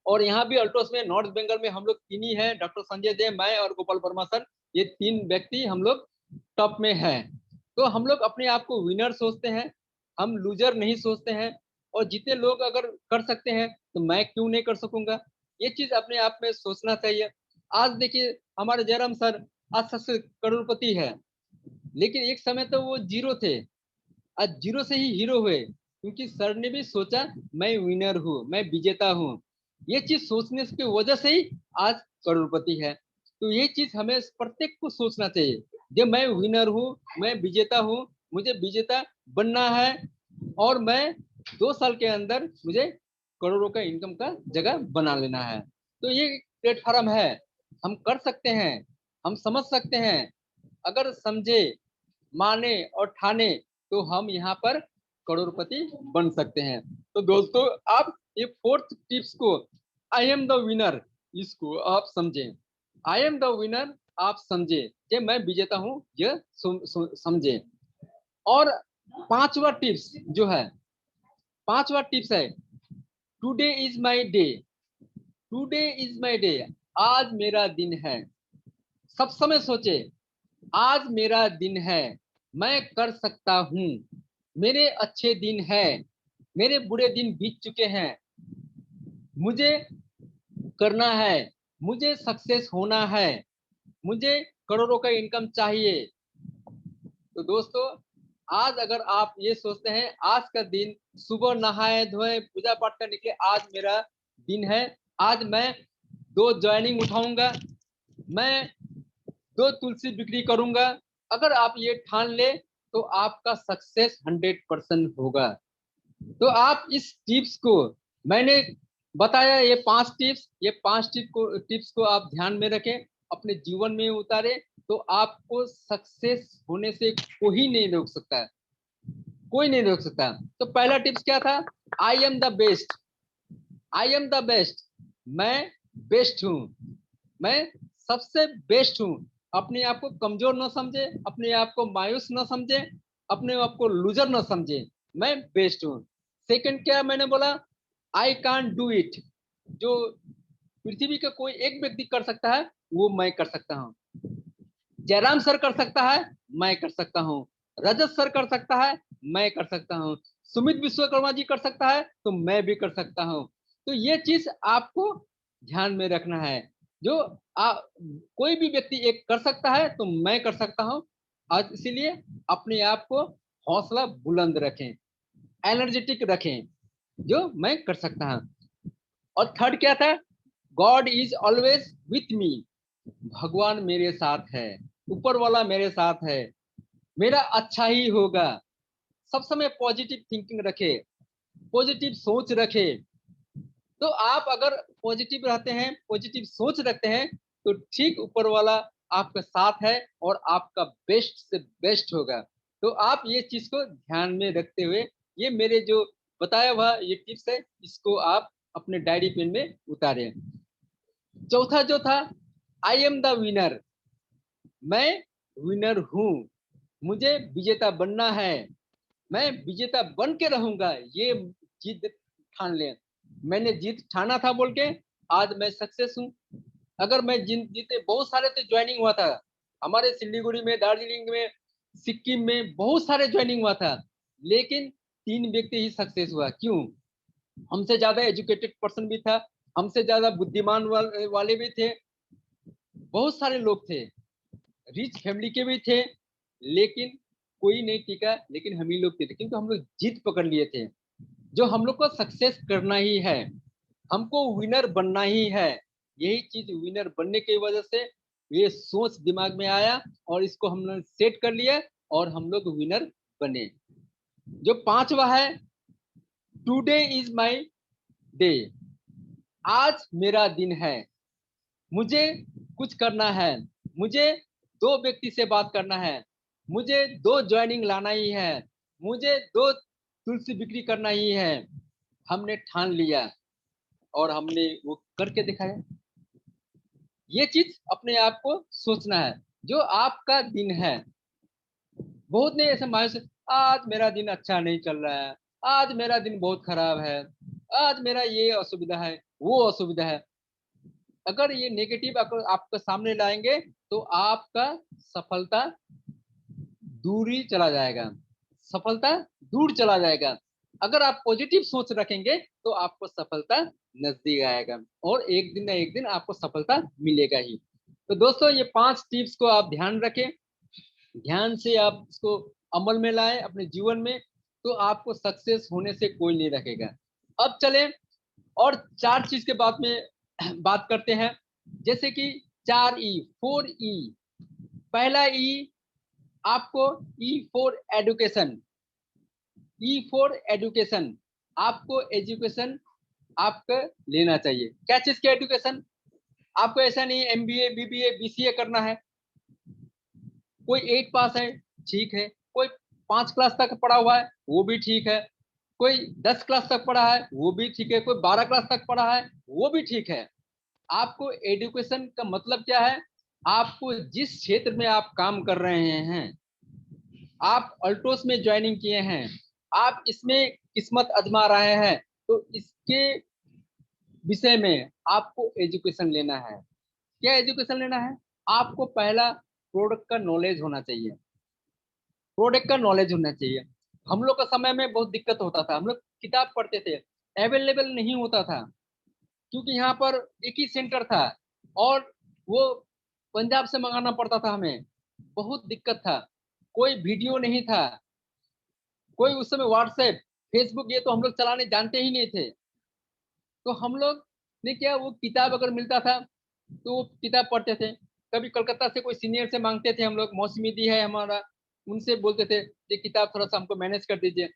और यहाँ भी अल्ट्रोस में नॉर्थ बंगाल में हम लोग 3 ही हैं, डॉक्टर संजय देव, मैं और गोपाल वर्मा सर, ये 3 व्यक्ति हम लोग टॉप में हैं। तो हम लोग अपने आप को विनर सोचते हैं, हम लूजर नहीं सोचते हैं। और जितने लोग अगर कर सकते हैं तो मैं क्यों नहीं कर सकूंगा, ये चीज अपने आप में सोचना चाहिए। आज देखिए हमारे जयराम सर आज सबसे करोड़पति है, लेकिन एक समय तो वो जीरो थे, आज जीरो से ही हीरो हुए, क्योंकि सर ने भी सोचा मैं विनर हूँ, मैं विजेता हूँ। ये चीज सोचने की वजह से ही आज करोड़पति है। तो ये चीज हमें प्रत्येक को सोचना चाहिए, जब मैं विनर हूँ, मैं विजेता हूँ, मुझे विजेता बनना है और मैं 2 साल के अंदर मुझे करोड़ों का इनकम का जगह बना लेना है। तो ये प्लेटफॉर्म है, हम कर सकते हैं, हम समझ सकते हैं। अगर समझे, माने और ठाने तो हम यहाँ पर करोड़पति बन सकते हैं। तो दोस्तों आप ये 4th टिप्स को, आई एम द विनर, इसको आप समझें। आई एम द विनर आप समझे, ये मैं विजेता हूँ, ये समझे। और 5वां टिप्स जो है, 5वां टिप्स है today is my day. Today is my day, आज मेरा दिन है। सब समय सोचे, आज मेरा दिन है, मैं कर सकता हूँ, मेरे अच्छे दिन है, मेरे बुरे दिन बीत चुके हैं, मुझे करना है, मुझे सक्सेस होना है, मुझे करोड़ों का इनकम चाहिए। तो दोस्तों आज अगर आप ये सोचते हैं, आज का दिन सुबह नहाए धोए पूजा पाठ करने के, आज मेरा दिन है, आज मैं 2 ज्वाइनिंग उठाऊंगा, मैं 2 तुलसी बिक्री करूंगा, अगर आप ये ठान ले तो आपका सक्सेस 100% होगा। तो आप इस टिप्स को, मैंने बताया ये 5 टिप्स, ये 5 टिप्स को आप ध्यान में रखें, अपने जीवन में उतारे, तो आपको सक्सेस होने से कोई नहीं रोक सकता, कोई नहीं रोक सकता। तो पहला टिप्स क्या था? I am the best. I am the best, मैं बेस्ट हूँ, मैं सबसे बेस्ट हूँ। अपने आप को कमजोर न समझे, अपने आप को मायूस न समझे, अपने आप को लूजर न समझे, मैं बेस्ट हूँ। सेकंड क्या मैंने बोला? I can't do it. जो पृथ्वी का कोई एक व्यक्ति कर सकता है वो मैं कर सकता हूँ। जयराम सर कर सकता है, मैं कर सकता हूँ। रजत सर कर सकता है, मैं कर सकता हूँ। सुमित विश्वकर्मा जी कर सकता है तो मैं भी कर सकता हूँ। तो ये चीज आपको ध्यान में रखना है। जो कोई भी व्यक्ति एक कर सकता है तो मैं कर सकता हूँ। और इसीलिए अपने आप को हौसला बुलंद रखें, एनर्जेटिक रखें, जो मैं कर सकता हूँ। और थर्ड क्या था? God is always with me. भगवान मेरे साथ है, ऊपर वाला मेरे साथ है, मेरा अच्छा ही होगा। सब समय पॉजिटिव थिंकिंग रखे, पॉजिटिव सोच रखे। तो आप अगर पॉजिटिव रहते हैं, पॉजिटिव सोच रखते हैं, तो ठीक ऊपर वाला आपका साथ है और आपका बेस्ट से बेस्ट होगा। तो आप ये चीज को ध्यान में रखते हुए, ये मेरे जो बताया हुआ ये टिप्स है, इसको आप अपने डायरी पेन में उतारें। चौथा जो था, आई एम द विनर। मैं विनर हूँ, मुझे विजेता बनना है, मैं विजेता बन के रहूंगा। ये जीत ठान लें। मैंने जीत ठाना था बोल के आज मैं सक्सेस हूँ। अगर मैं जीते, बहुत सारे तो ज्वाइनिंग हुआ था हमारे सिलीगुड़ी में, दार्जिलिंग में, सिक्किम में, बहुत सारे ज्वाइनिंग हुआ था, लेकिन 3 व्यक्ति ही सक्सेस हुआ। क्यों? हमसे ज्यादा एजुकेटेड पर्सन भी था, हमसे ज्यादा बुद्धिमान वाले भी थे, बहुत सारे लोग थे, रिच फैमिली के भी थे, लेकिन कोई नहीं टिका। लेकिन हम ही लोग थे, क्योंकि हम लोग जीत पकड़ लिए थे। जो हम लोग को सक्सेस करना ही है, हमको विनर बनना ही है। यही चीज विनर बनने की वजह से ये सोच दिमाग में आया और इसको हम लोग सेट कर लिया और हम लोग विनर बने। जो 5वां है, टुडे इज माय डे। आज मेरा दिन है, मुझे कुछ करना है, मुझे 2 व्यक्ति से बात करना है, मुझे 2 ज्वाइनिंग लाना ही है, मुझे 2 तुलसी बिक्री करना ही है। हमने ठान लिया और हमने वो करके दिखाया। ये चीज अपने आप को सोचना है। जो आपका दिन है, बहुत नहीं ऐसे मायूस, आज मेरा दिन अच्छा नहीं चल रहा है, आज मेरा दिन बहुत खराब है, आज मेरा ये असुविधा है, वो असुविधा है। अगर ये नेगेटिव आपके सामने लाएंगे तो आपका सफलता दूरी चला जाएगा, सफलता दूर चला जाएगा। अगर आप पॉजिटिव सोच रखेंगे तो आपको सफलता नजदीक आएगा और एक दिन ना एक दिन आपको सफलता मिलेगा ही। तो दोस्तों ये 5 टिप्स को आप ध्यान रखें, ध्यान से आप इसको अमल में लाएं अपने जीवन में, तो आपको सक्सेस होने से कोई नहीं रखेगा। अब चलें और 4 चीज के बाद में बात करते हैं, जैसे कि 4E 4E। पहला E आपको E for education, E for education, आपको एजुकेशन आपको लेना चाहिए। क्या चीज के एजुकेशन? आपको ऐसा नहीं MBA BBA BCA करना है। कोई 8 पास है ठीक है, कोई 5 क्लास तक पढ़ा हुआ है वो भी ठीक है, कोई 10 क्लास तक पढ़ा है वो भी ठीक है, कोई 12 क्लास तक पढ़ा है वो भी ठीक है। आपको एजुकेशन का मतलब क्या है? आपको जिस क्षेत्र में आप काम कर रहे हैं, आप अल्टोस में ज्वाइनिंग किए हैं, आप इसमें किस्मत आजमा रहे हैं, तो इसके विषय में आपको एजुकेशन लेना है। क्या एजुकेशन लेना है? आपको पहला प्रोडक्ट का नॉलेज होना चाहिए, प्रोडक्ट का नॉलेज होना चाहिए। हम लोग का समय में बहुत दिक्कत होता था, हम लोग किताब पढ़ते थे, अवेलेबल नहीं होता था, क्योंकि यहाँ पर एक ही सेंटर था और वो पंजाब से मंगाना पड़ता था हमें, बहुत दिक्कत था। कोई वीडियो नहीं था, कोई उस समय व्हाट्सएप फेसबुक ये तो हम लोग चलाने जानते ही नहीं थे। तो हम लोग ने क्या, वो किताब अगर मिलता था तो वो किताब पढ़ते थे। कभी कलकत्ता से कोई सीनियर से मांगते थे हम लोग, मौसमी दी है हमारा, उनसे बोलते थे ये किताब थोड़ा सा हमको मैनेज कर दीजिए।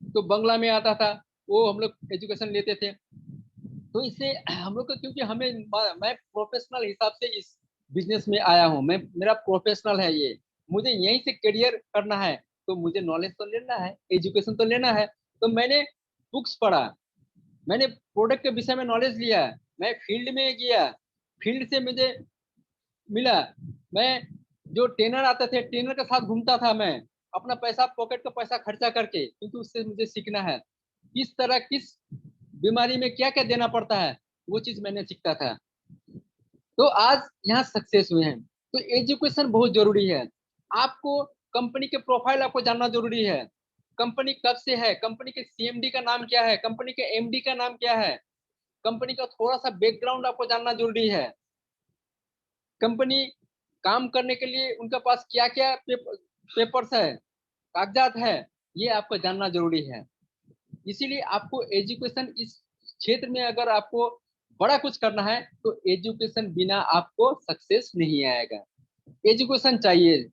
तो बंगला में आता था, वो हम लोग एजुकेशन लेते थे। तो इससे हम लोग का, क्योंकि हमें, मैं प्रोफेशनल हिसाब से इस बिजनेस में आया हूँ, मैं, मेरा प्रोफेशनल है ये, मुझे यहीं से करियर करना है, तो मुझे नॉलेज तो लेना है, एजुकेशन तो लेना है। तो मैंने बुक्स पढ़ा, मैंने प्रोडक्ट के विषय में नॉलेज लिया, मैं फील्ड में गया, फील्ड से मुझे मिला, मैं जो ट्रेनर आते थे ट्रेनर के साथ घूमता था, मैं अपना पैसा, पॉकेट का पैसा खर्चा करके, क्योंकि उससे मुझे सीखना है किस तरह, किस बीमारी में क्या क्या देना पड़ता है, वो चीज मैंने सीखता था। तो आज यहाँ सक्सेस हुए हैं। तो एजुकेशन बहुत जरूरी है। आपको कंपनी के प्रोफाइल आपको जानना जरूरी है, कंपनी कब से है, कंपनी के CMD का नाम क्या है, कंपनी के MD का नाम क्या है, कंपनी का थोड़ा सा बैकग्राउंड आपको जानना जरूरी है। कंपनी काम करने के लिए उनके पास क्या क्या पेपर्स है, कागजात है, ये आपको जानना जरूरी है। इसीलिए आपको एजुकेशन, इस क्षेत्र में अगर आपको बड़ा कुछ करना है तो एजुकेशन बिना आपको सक्सेस नहीं आएगा, एजुकेशन चाहिए।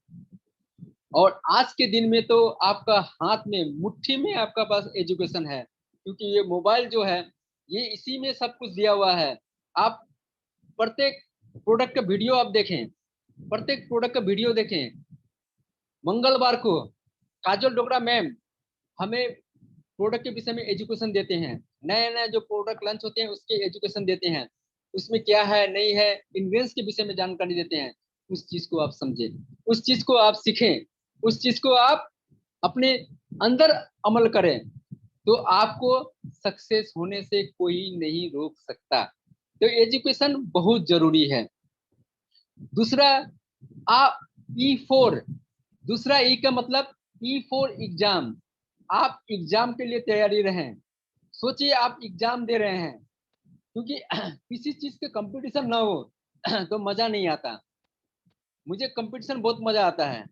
और आज के दिन में तो आपका हाथ में, मुट्ठी में आपका पास एजुकेशन है, क्योंकि ये मोबाइल जो है ये इसी में सब कुछ दिया हुआ है। आप प्रत्येक प्रोडक्ट का वीडियो आप देखें, प्रत्येक प्रोडक्ट का वीडियो देखें। मंगलवार को काजल डोगरा मैम हमें प्रोडक्ट के विषय में एजुकेशन देते हैं, नए नए जो प्रोडक्ट लॉन्च होते हैं उसके एजुकेशन देते हैं, उसमें क्या है नहीं है, इंग्रेडिएंट्स के विषय में जानकारी देते हैं। उस चीज को आप समझें, उस चीज को आप सीखें, उस चीज को आप अपने अंदर अमल करें, तो आपको सक्सेस होने से कोई नहीं रोक सकता। तो एजुकेशन बहुत जरूरी है। दूसरा आप E4, दूसरा E का मतलब E4 एग्जाम। आप एग्जाम के लिए तैयारी रहें। सोचिए आप एग्जाम दे रहे हैं, क्योंकि किसी चीज के कंपटीशन ना हो तो मजा नहीं आता। मुझे कंपटीशन बहुत मजा आता है।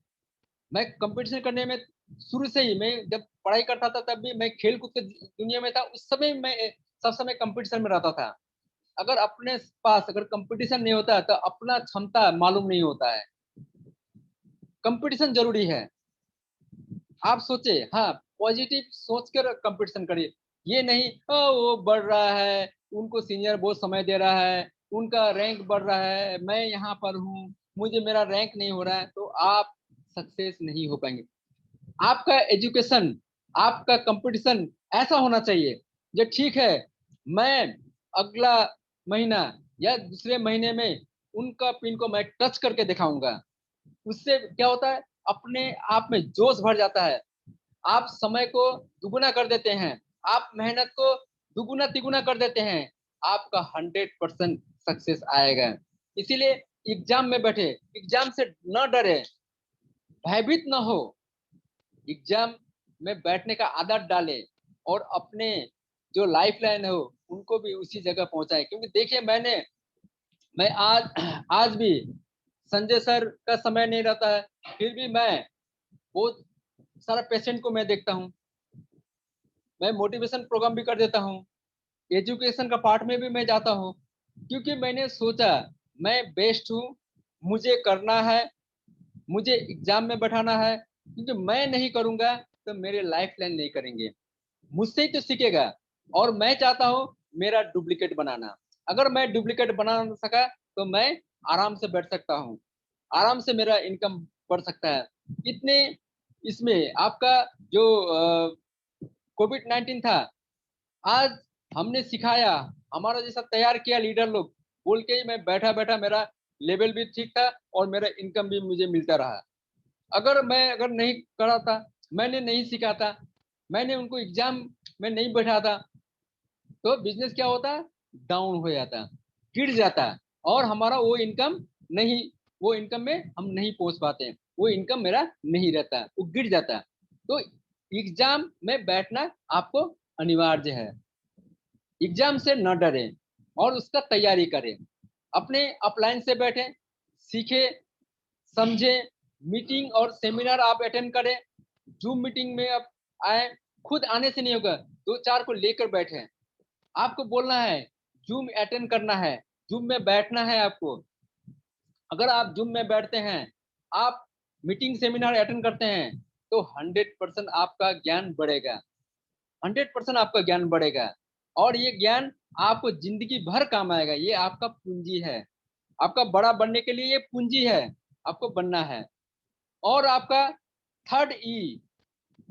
मैं कंपटीशन करने में शुरू से ही, मैं जब पढ़ाई करता था तब भी मैं खेल कूद के दुनिया में था, उस समय मैं सब समय कंपटीशन में रहता था। अगर अपने पास अगर कंपटीशन नहीं होता तो अपना क्षमता मालूम नहीं होता है। कंपटीशन जरूरी है। आप सोचे, हाँ, पॉजिटिव सोचकर कंपटीशन करिए, ये नहीं वो बढ़ रहा है, उनको सीनियर बहुत समय दे रहा है, उनका रैंक बढ़ रहा है, मैं यहाँ पर हूँ, मुझे मेरा रैंक नहीं हो रहा है, तो आप सक्सेस नहीं हो पाएंगे। आपका एजुकेशन, आपका कंपटीशन ऐसा होना चाहिए जो ठीक है, मैं अगला महीना या दूसरे महीने में उनका पिन को मैं टच करके दिखाऊंगा। उससे क्या होता है, अपने आप में जोश भर जाता है, आप समय को दुगुना कर देते हैं, आप मेहनत को दुगुना तिगुना कर देते हैं, आपका 100% सक्सेस आएगा। इसीलिए एग्जाम में बैठे, एग्जाम से न डरे, भयभीत न हो, एग्जाम में बैठने का आदत डाले और अपने जो लाइफ लाइन हो उनको भी उसी जगह पहुंचाए। क्योंकि देखिए मैं आज भी संजय सर का समय नहीं रहता है, फिर भी मैं बहुत सारा पेशेंट को मैं देखता हूँ, मैं मोटिवेशन प्रोग्राम भी कर देता हूँ, एजुकेशन का पार्ट में भी मैं जाता हूँ, क्योंकि मैंने सोचा मैं बेस्ट हूँ, मुझे करना है, मुझे एग्जाम में बैठाना है, क्योंकि मैं नहीं करूंगा तो मेरे लाइफ लाइन नहीं करेंगे, मुझसे ही तो सीखेगा। और मैं चाहता हूँ मेरा डुप्लीकेट बनाना। अगर मैं डुप्लीकेट बना सका तो मैं आराम से बैठ सकता हूँ, आराम से मेरा इनकम बढ़ सकता है। इतने इसमें आपका जो कोविड-19 था, आज हमने सिखाया, हमारा जैसा तैयार किया लीडर लोग, बोल के ही मैं बैठा बैठा मेरा लेवल भी ठीक था और मेरा इनकम भी मुझे मिलता रहा। अगर नहीं करा था, मैंने नहीं सीखा था, मैंने उनको एग्जाम में नहीं बैठा था, तो बिजनेस क्या होता, डाउन हो जाता, गिर जाता, और हमारा वो इनकम में हम नहीं पहुंच पाते, वो इनकम मेरा नहीं रहता, वो गिर जाता। तो एग्जाम में बैठना आपको अनिवार्य है। एग्जाम से न डरे और उसका तैयारी करें, अपने अपलाइन से बैठे, सीखे, समझे, मीटिंग और सेमिनार आप अटेंड करें। जूम मीटिंग में आप आए, खुद आने से नहीं होगा, 2-4 को लेकर बैठे, आपको बोलना है, जूम अटेंड करना है, जूम में बैठना है आपको। अगर आप जूम में बैठते हैं, आप मीटिंग सेमिनार अटेंड करते हैं, तो 100% आपका ज्ञान बढ़ेगा, 100% आपका ज्ञान बढ़ेगा, और ये ज्ञान आपको जिंदगी भर काम आएगा। ये आपका पूंजी है, आपका बड़ा बनने के लिए ये पूंजी है, आपको बनना है। और आपका थर्ड ई,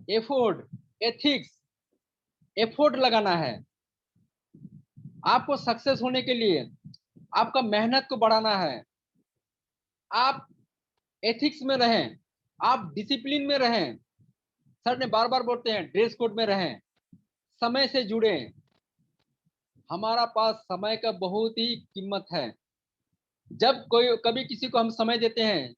एफोर्ड, एथिक्स, एफोर्ट लगाना है। आपको सक्सेस होने के लिए आपका मेहनत को बढ़ाना है। आप एथिक्स में रहें, आप डिसिप्लिन में रहें। सर ने बार बार बोलते हैं ड्रेस कोड में रहें, समय से जुड़े। हमारा पास समय का बहुत ही कीमत है। जब कभी किसी को हम समय देते हैं,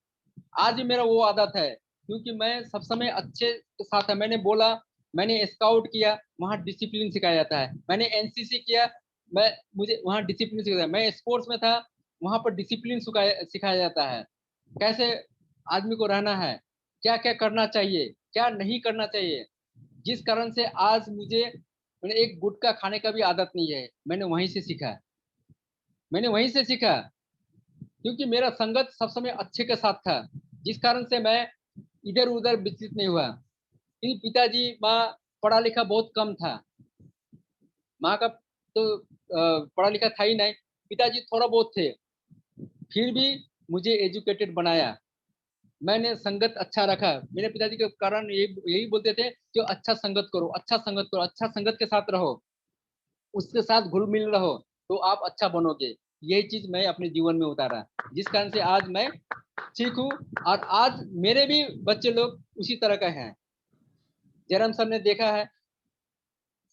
आज भी मेरा वो आदत है, क्योंकि मैं सब समय अच्छे के साथ है। मैंने बोला, मैंने स्काउट किया, वहाँ डिसिप्लिन सिखाया जाता है। मैंने एनसीसी किया, मुझे वहाँ डिसिप्लिन सिखाया जाता है। मैं स्पोर्ट्स में था, वहाँ पर डिसिप्लिन सिखाया जाता है, कैसे आदमी को रहना है, क्या क्या करना चाहिए, क्या नहीं करना चाहिए। जिस कारण से आज मैंने एक गुटखा खाने का भी आदत नहीं है, मैंने वहीं से सीखा, क्योंकि मेरा संगत सब समय अच्छे के साथ था, जिस कारण से मैं इधर उधर विचलित नहीं हुआ। क्योंकि पिताजी माँ पढ़ा लिखा बहुत कम था, माँ का तो पढ़ा लिखा था ही नहीं, पिताजी थोड़ा बहुत थे, फिर भी मुझे एजुकेटेड बनाया। मैंने संगत अच्छा रखा, मेरे पिताजी के कारण यही बोलते थे कि अच्छा संगत करो, अच्छा संगत करो, अच्छा संगत के साथ रहो, उसके साथ घुल मिल रहो, तो आप अच्छा बनोगे। यही चीज मैं अपने जीवन में उतारा, जिस कारण से आज मैं ठीक हूँ, और आज मेरे भी बच्चे लोग उसी तरह का हैं। जयराम सर ने देखा है,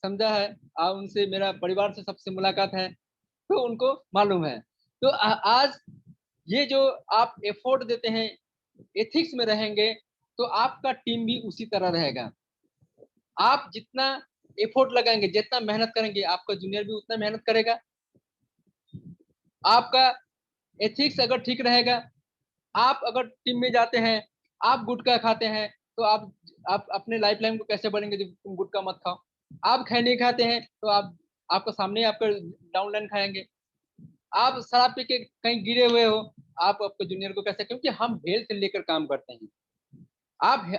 समझा है, उनसे मेरा परिवार से सबसे मुलाकात है, तो उनको मालूम है। तो आज ये जो आप एफोर्ट देते हैं, एथिक्स में रहेंगे, तो आपका टीम भी उसी तरह रहेगा। आप जितना एफोर्ट लगाएंगे, जितना मेहनत करेंगे, आपका जूनियर भी उतना मेहनत करेगा। आपका एथिक्स अगर ठीक रहेगा, आप अगर टीम में जाते हैं, आप गुटखा खाते हैं, तो आप अपने लाइफ लाइन को कैसे बढ़ेंगे जब तुम गुटखा मत खाओ। आप खैनी खाते हैं, तो आपको सामने आपका डाउन लाइन खाएंगे। आप शराब पी के कहीं गिरे हुए हो, आप आपके जूनियर को कैसे, क्योंकि हम हेल्थ लेकर काम करते हैं,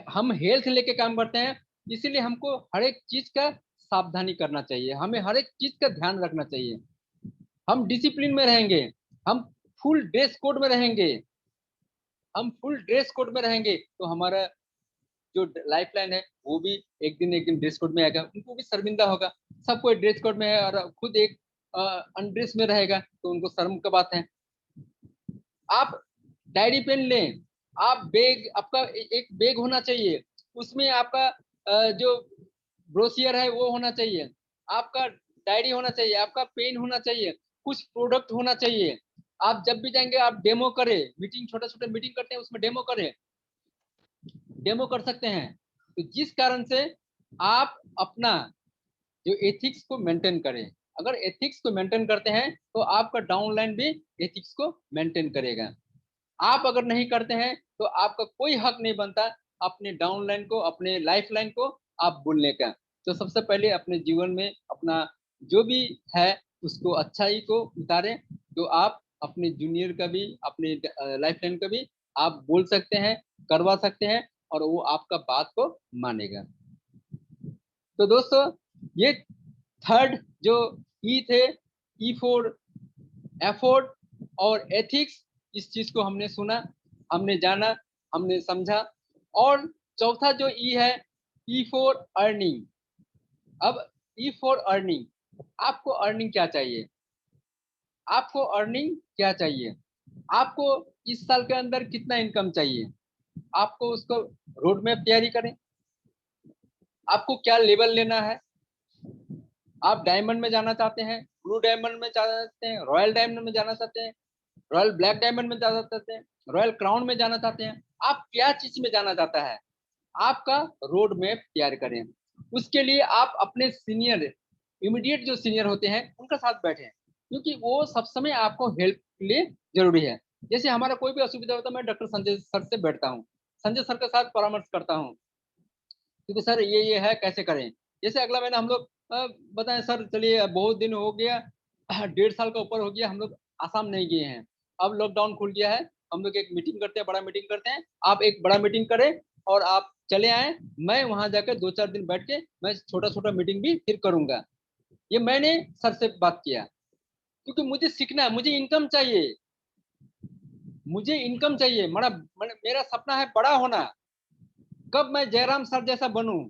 हम हेल्थ लेके काम करते हैं, इसीलिए हमको हर एक चीज का सावधानी करना चाहिए, हमें हर एक चीज का ध्यान रखना चाहिए। हम डिसिप्लिन में रहेंगे, हम फुल ड्रेस कोड में रहेंगे, तो हमारा जो लाइफ लाइन है वो भी एक दिन ड्रेस कोड में आएगा, उनको भी शर्मिंदा होगा। सब कोई ड्रेस कोड में है और खुद एक अनड्रेस में रहेगा, तो उनको शर्म का बात है। आप डायरी पेन लें, आप आपका एक बैग होना चाहिए, उसमें आपका जो ब्रोशियर है वो होना चाहिए, आपका डायरी होना चाहिए, आपका पेन होना चाहिए, कुछ प्रोडक्ट होना चाहिए। आप जब भी जाएंगे आप डेमो करें, छोटे मीटिंग करते हैं उसमें डेमो कर सकते हैं। तो जिस कारण से आप अपना जो एथिक्स को मेंटेन करें, अगर एथिक्स को मेंटेन करते हैं तो आपका डाउनलाइन भी एथिक्स को मेंटेन करेगा। आप अगर नहीं करते हैं तो आपका कोई हक नहीं बनता अपने डाउनलाइन को, अपने लाइफ लाइन को आप बोलने का। तो सबसे पहले अपने जीवन में अपना जो भी है उसको अच्छाई को उतारें, तो आप अपने जूनियर का भी, अपने लाइफ लाइन का भी आप बोल सकते हैं, करवा सकते हैं, और वो आपका बात को मानेगा। तो दोस्तों, ये थर्ड जो ई थे, ई फॉर एफोर्ट और एथिक्स, इस चीज को हमने सुना, हमने जाना, हमने समझा। और चौथा जो ई है, ई फॉर अर्निंग। अब ई फॉर अर्निंग, आपको अर्निंग क्या चाहिए? आपको अर्निंग क्या चाहिए? आपको इस साल के अंदर कितना इनकम चाहिए? आपको उसको रोड मैप तैयारी करें। आपको क्या लेवल लेना है? आप डायमंड में जाना चाहते हैं, ब्लू डायमंड में जाना चाहते हैं, रॉयल डायमंड में जाना चाहते हैं, रॉयल ब्लैक डायमंड में जाना चाहते हैं, रॉयल क्राउन में जाना चाहते हैं, आप क्या चीज में जाना चाहता है? आपका रोड मैप तैयार करें। उसके लिए आप अपने सीनियर, इमीडिएट जो सीनियर होते हैं उनके साथ बैठें, क्योंकि वो सब समय आपको हेल्प के लिए जरूरी है। जैसे हमारा कोई भी असुविधा होता है, मैं डॉक्टर संजय सर से बैठता हूँ, संजय सर के साथ परामर्श करता हूँ, क्योंकि सर ये है, कैसे करें। जैसे अगला महीना हम लोग बताएं सर, चलिए बहुत दिन हो गया, 1.5 साल का ऊपर हो गया, हम लोग आसाम नहीं गए हैं, अब लॉकडाउन खुल गया है, हम लोग एक मीटिंग करते हैं, बड़ा मीटिंग करते हैं, आप एक बड़ा मीटिंग करें और आप चले आए, मैं वहां जाकर 2-4 दिन बैठ के मैं छोटा छोटा मीटिंग भी फिर करूंगा। ये मैंने सर से बात किया, क्योंकि मुझे सीखना है, मुझे इनकम चाहिए, मुझे इनकम चाहिए। मेरा सपना है बड़ा होना। कब मैं जयराम सर जैसा बनूं,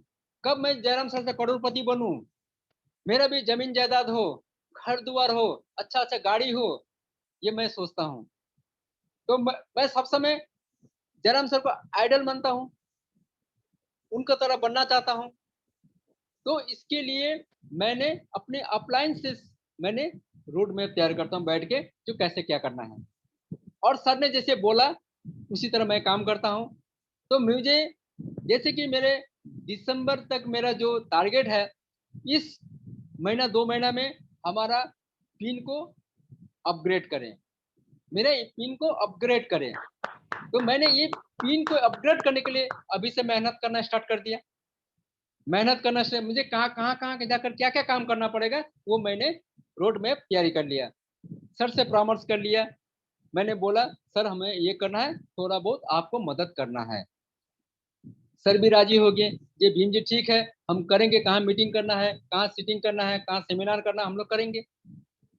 कब मैं जयराम सर से करोड़पति बनूं, मेरा भी जमीन जायदाद हो, घर द्वार हो, अच्छा अच्छा गाड़ी हो, ये मैं सोचता हूँ। तो मैं सब समय जयराम सर को आइडल मानता हूँ, उनका तरह बनना चाहता हूँ। तो इसके लिए मैंने अपने अपलाइन से मैंने रोड मैप तैयार करता हूँ बैठ के, जो कैसे क्या करना है, और सर ने जैसे बोला उसी तरह मैं काम करता हूँ। तो मुझे, जैसे कि मेरे दिसंबर तक मेरा जो टारगेट है, इस महीना 2 महीना में हमारा पिन को अपग्रेड करें, मेरे पिन को अपग्रेड करें। तो मैंने ये पिन को अपग्रेड करने के लिए अभी से मेहनत करना स्टार्ट कर दिया। मेहनत करना से मुझे कहाँ जाकर क्या क्या काम करना पड़ेगा, वो मैंने रोड मैप तैयारी कर लिया, सर से परामर्श कर लिया। मैंने बोला सर हमें ये करना है, थोड़ा बहुत आपको मदद करना है। सर भी राजी हो गए, ये भीम जी ठीक है, हम करेंगे, कहाँ मीटिंग करना है, कहाँ सीटिंग करना है, कहाँ सेमिनार करना, हम लोग करेंगे।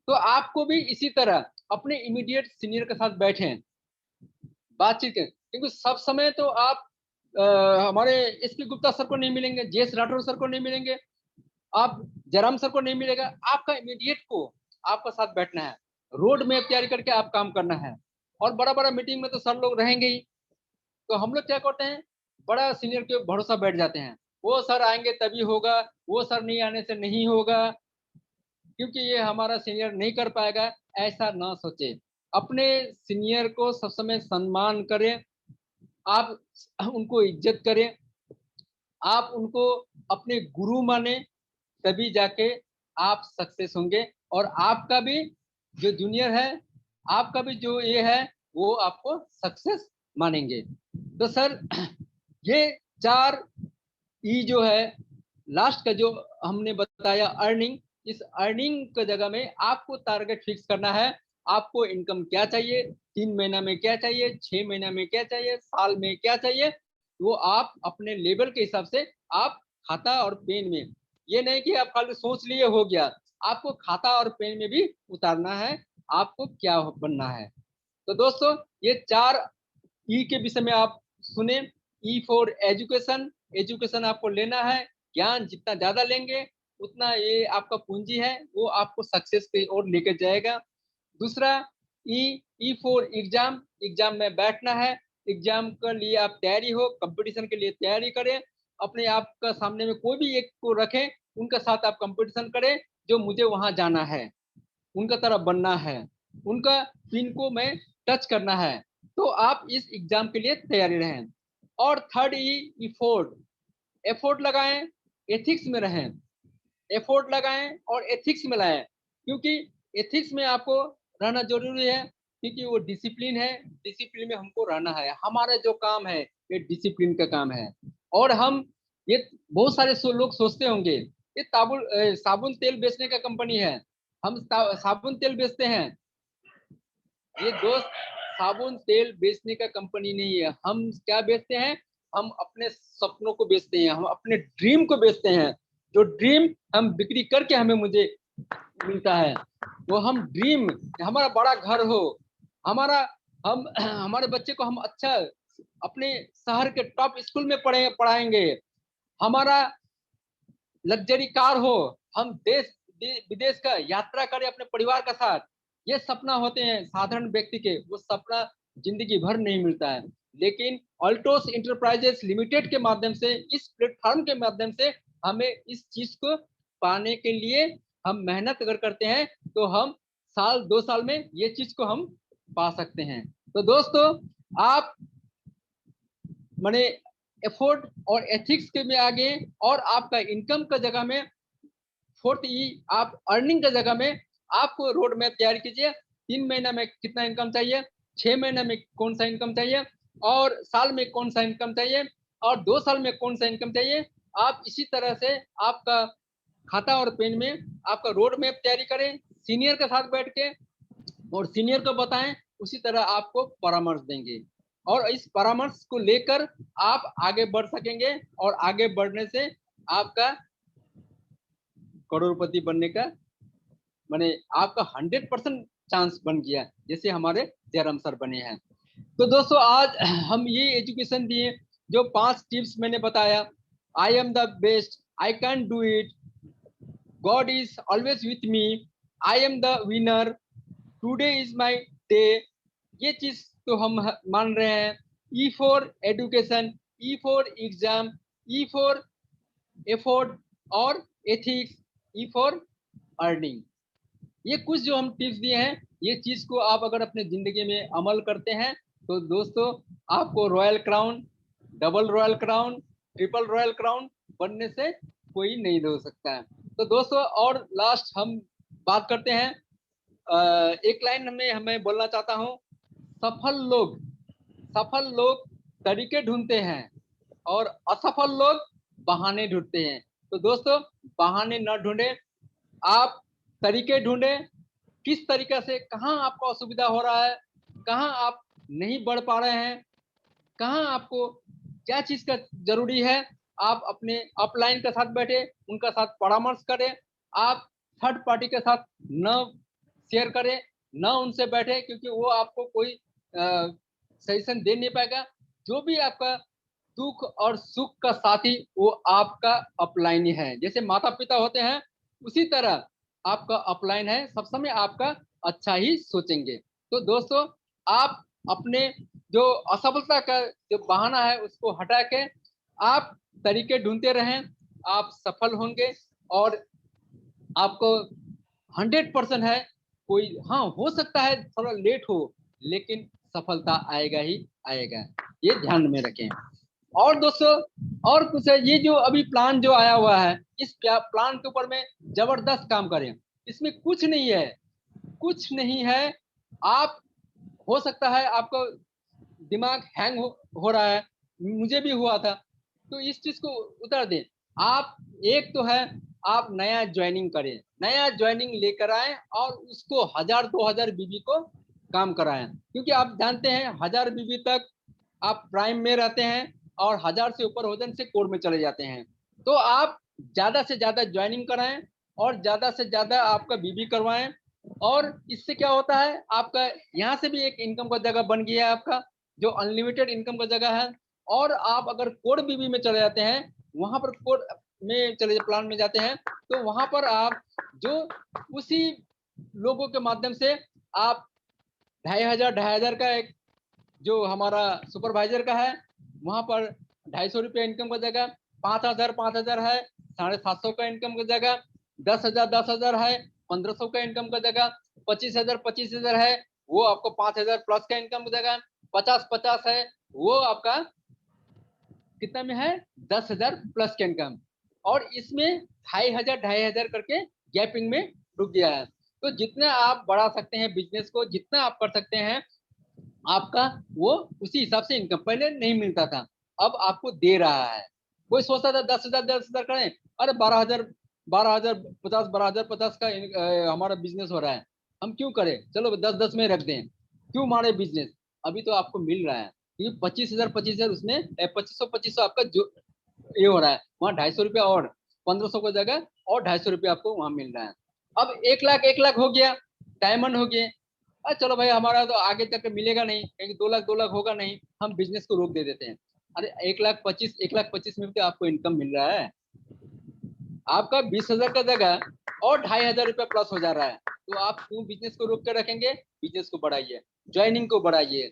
तो आपको भी इसी तरह अपने इमीडिएट सीनियर के साथ बैठें, बातचीत करें, क्योंकि सब समय तो आप हमारे एसपी गुप्ता सर को नहीं मिलेंगे, जेएस राठौर सर को नहीं मिलेंगे, आप जयराम सर को नहीं मिलेगा। आपका इमीडिएट को आपका साथ बैठना है, रोड मैप तैयारी करके आप काम करना है। और बड़ा बड़ा मीटिंग में तो सर लोग रहेंगे ही, तो हम लोग क्या करते हैं, बड़ा सीनियर के भरोसा बैठ जाते हैं, वो सर आएंगे तभी होगा, वो सर नहीं आने से नहीं होगा, क्योंकि ये हमारा सीनियर नहीं कर पाएगा। ऐसा ना सोचे, अपने सीनियर को सब समय सम्मान करें, आप उनको इज्जत करें, आप उनको अपने गुरु माने, तभी जाके आप सक्सेस होंगे। और आपका भी जो जूनियर है, आपका भी जो ये है, वो आपको सक्सेस मानेंगे। तो सर ये 4 ई जो है, लास्ट का जो हमने बताया अर्निंग, इस अर्निंग की जगह में आपको टारगेट फिक्स करना है। आपको इनकम क्या चाहिए, 3 महीना में क्या चाहिए, 6 महीना में क्या चाहिए, साल में क्या चाहिए, वो आप अपने लेवल के हिसाब से आप खाता और पेन में, ये नहीं कि आप खाली सोच लिए हो गया, आपको खाता और पेन में भी उतारना है, आपको क्या बनना है। तो दोस्तों, ये 4 ई के विषय में आप सुने। ई फॉर एजुकेशन, एजुकेशन आपको लेना है, ज्ञान जितना ज्यादा लेंगे उतना ये आपका पूंजी है, वो आपको सक्सेस की ओर लेकर जाएगा। दूसरा ई फॉर एग्जाम, एग्जाम में बैठना है, एग्जाम के लिए आप तैयारी हो, कंपटीशन के लिए तैयारी करें, अपने आप का सामने में कोई भी एक को रखें, उनके साथ आप कंपटीशन करें, जो मुझे वहां जाना है, उनका तरह बनना है, उनका पिन को मैं टच करना है। तो आप इस एग्जाम के लिए तैयारी रहें। और थर्ड ई एफोर्ट, एफोर्ट लगाएं, एथिक्स में रहें, एफोर्ट लगाएं और एथिक्स में लाएं, क्योंकि एथिक्स में आपको रहना जरूरी है, क्योंकि वो डिसिप्लिन है, डिसिप्लिन में हमको रहना है, हमारा जो काम है ये डिसिप्लिन का काम है। और हम ये बहुत सारे लोग सोचते होंगे ये साबुन तेल बेचने का कंपनी है। हम साबुन तेल बेचते हैं। ये दोस्त साबुन तेल बेचने का कंपनी नहीं है। हम क्या बेचते हैं? हम अपने सपनों को बेचते हैं, हम अपने ड्रीम को बेचते हैं। जो ड्रीम हम बिक्री करके हमें मुझे मिलता है, वो हम ड्रीम, हमारा बड़ा घर हो, हमारे बच्चे को हम अच्छा अपने शहर के टॉप स्कूल में पढ़ाएंगे, हमारा लग्जरी कार हो, हम देश विदेश का यात्रा करें अपने परिवार के साथ। ये सपना होते हैं साधारण व्यक्ति के, वो सपना जिंदगी भर नहीं मिलता है। लेकिन अल्टोस इंटरप्राइजेस लिमिटेड के माध्यम से, इस प्लेटफॉर्म के माध्यम से हमें इस चीज को पाने के लिए हम मेहनत अगर करते हैं तो हम साल 2 साल में ये चीज को हम पा सकते हैं। तो दोस्तों, आप माने एफोर्ट और एथिक्स के में आगे, और आपका इनकम का जगह में 4th ई, आप अर्निंग का जगह में आपको रोड मैप तैयार कीजिए। 3 महीना में कितना इनकम चाहिए, 6 महीने में कौन सा इनकम चाहिए, और साल में कौन सा इनकम चाहिए, और 2 साल में कौन सा इनकम चाहिए। आप इसी तरह से आपका खाता और पेन में आपका रोड मैप तैयारी करें, सीनियर के साथ बैठ के, और सीनियर को बताएं, उसी तरह आपको परामर्श देंगे, और इस परामर्श को लेकर आप आगे बढ़ सकेंगे, और आगे बढ़ने से आपका करोड़पति बनने का माने आपका 100% चांस बन गया, जैसे हमारे जयराम सर बने हैं। तो दोस्तों, आज हम ये एजुकेशन दिए, जो 5 टिप्स मैंने बताया। I am the best, I can do it, God is always with me, I am the winner, today is my day, ये चीज तो हम मान रहे हैं। E for education, E for exam, E for effort और एथिक्स, ई फॉर अर्निंग, ये कुछ जो हम टिप्स दिए हैं, ये चीज को आप अगर अपने जिंदगी में अमल करते हैं तो दोस्तों, आपको royal crown, double royal crown, triple royal crown बनने से कोई नहीं रोक सकता है। तो दोस्तों, और लास्ट हम बात करते हैं, एक लाइन हमें बोलना चाहता हूँ, सफल लोग तरीके ढूंढते हैं और असफल लोग बहाने ढूंढते हैं। तो दोस्तों, बहाने न ढूंढे, आप तरीके ढूंढे, किस तरीके से, कहाँ आपको असुविधा हो रहा है, कहाँ आप नहीं बढ़ पा रहे हैं, कहाँ आपको क्या चीज का जरूरी है। आप अपने अपलाइन के साथ बैठे, उनका साथ परामर्श करें। आप थर्ड पार्टी के साथ न शेयर करें, न उनसे बैठे, क्योंकि वो आपको कोई सजेशन दे नहीं पाएगा। जो भी आपका दुख और सुख का साथी, वो आपका अपलाइन है। जैसे माता पिता होते हैं, उसी तरह आपका अपलाइन है, सब समय आपका अच्छा ही सोचेंगे। तो दोस्तों, आप अपने जो असफलता का जो बहाना है, उसको हटा के आप तरीके ढूंढते रहें, आप सफल होंगे। और आपको 100% है, कोई हाँ हो सकता है थोड़ा लेट हो, लेकिन सफलता आएगा ही आएगा, ये ध्यान में रखें। और दोस्तों, और कुछ है, ये जो अभी प्लान जो आया हुआ है, इस प्लान के ऊपर में जबरदस्त काम करें। इसमें कुछ नहीं है। आप हो सकता है आपको दिमाग हैंग हो रहा है, मुझे भी हुआ था, तो इस चीज को उतार दें। आप एक तो है, आप नया ज्वाइनिंग करें, नया ज्वाइनिंग लेकर आए और उसको 1000-2000 बीबी को काम कराएं, क्योंकि आप जानते हैं 1000 बीबी तक आप प्राइम में रहते हैं, और 1000 से ऊपर हो जाने से कोर में चले जाते हैं। तो आप ज्यादा से ज्यादा ज्वाइनिंग कराएं, और ज्यादा से ज्यादा आपका बीबी करवाएं, और इससे क्या होता है, आपका यहाँ से भी एक इनकम का जगह बन गया है, आपका जो अनलिमिटेड इनकम का जगह है। और आप अगर कोर बीबी में चले जाते हैं, वहां पर कोर में चले प्लान में जाते हैं, तो वहां पर आप जो उसी लोगों के माध्यम से आप 2500 का एक जो हमारा सुपरवाइजर का है, वहां पर 250 रुपया इनकम का जगह, 5000 है, 750 का इनकम का जगह, 10,000 है, 1500 का इनकम का जगह, 25,000 है, वो आपको 5000 प्लस का इनकम का जगह, 50 है, वो आपका कितना में है, 10,000 प्लस का इनकम। और इसमें 2500 करके गैपिंग में रुक गया है। तो जितना आप बढ़ा सकते हैं बिजनेस को, जितना आप कर सकते हैं, आपका वो उसी हिसाब से इनकम, पहले नहीं मिलता था, अब आपको दे रहा है। कोई सोचता था 10,000 करें, अरे 12,000 12,050 का हमारा बिजनेस हो रहा है, हम क्यों करें? चलो 10-10 में रख दें, क्यों मारे बिजनेस? अभी तो आपको मिल रहा है, क्योंकि 25,000 उसमें 2500 आपका जो ये हो रहा है, वहाँ 250 रुपया और 1500 की जगह और 250 रुपया आपको वहाँ मिल रहा है। अब 1 लाख हो गया, डायमंड हो गए। चलो भाई हमारा तो आगे तक मिलेगा नहीं, क्योंकि 2 लाख होगा नहीं, हम बिजनेस को रोक दे देते हैं। अरे 1,25,000 में भी तो आपको इनकम मिल रहा है, आपका 20,000 का जगह और 2,500 रुपया प्लस हो जा रहा है, तो आप क्यों बिजनेस को रोक कर रखेंगे? बिजनेस को बढ़ाइए, ज्वाइनिंग को बढ़ाइए।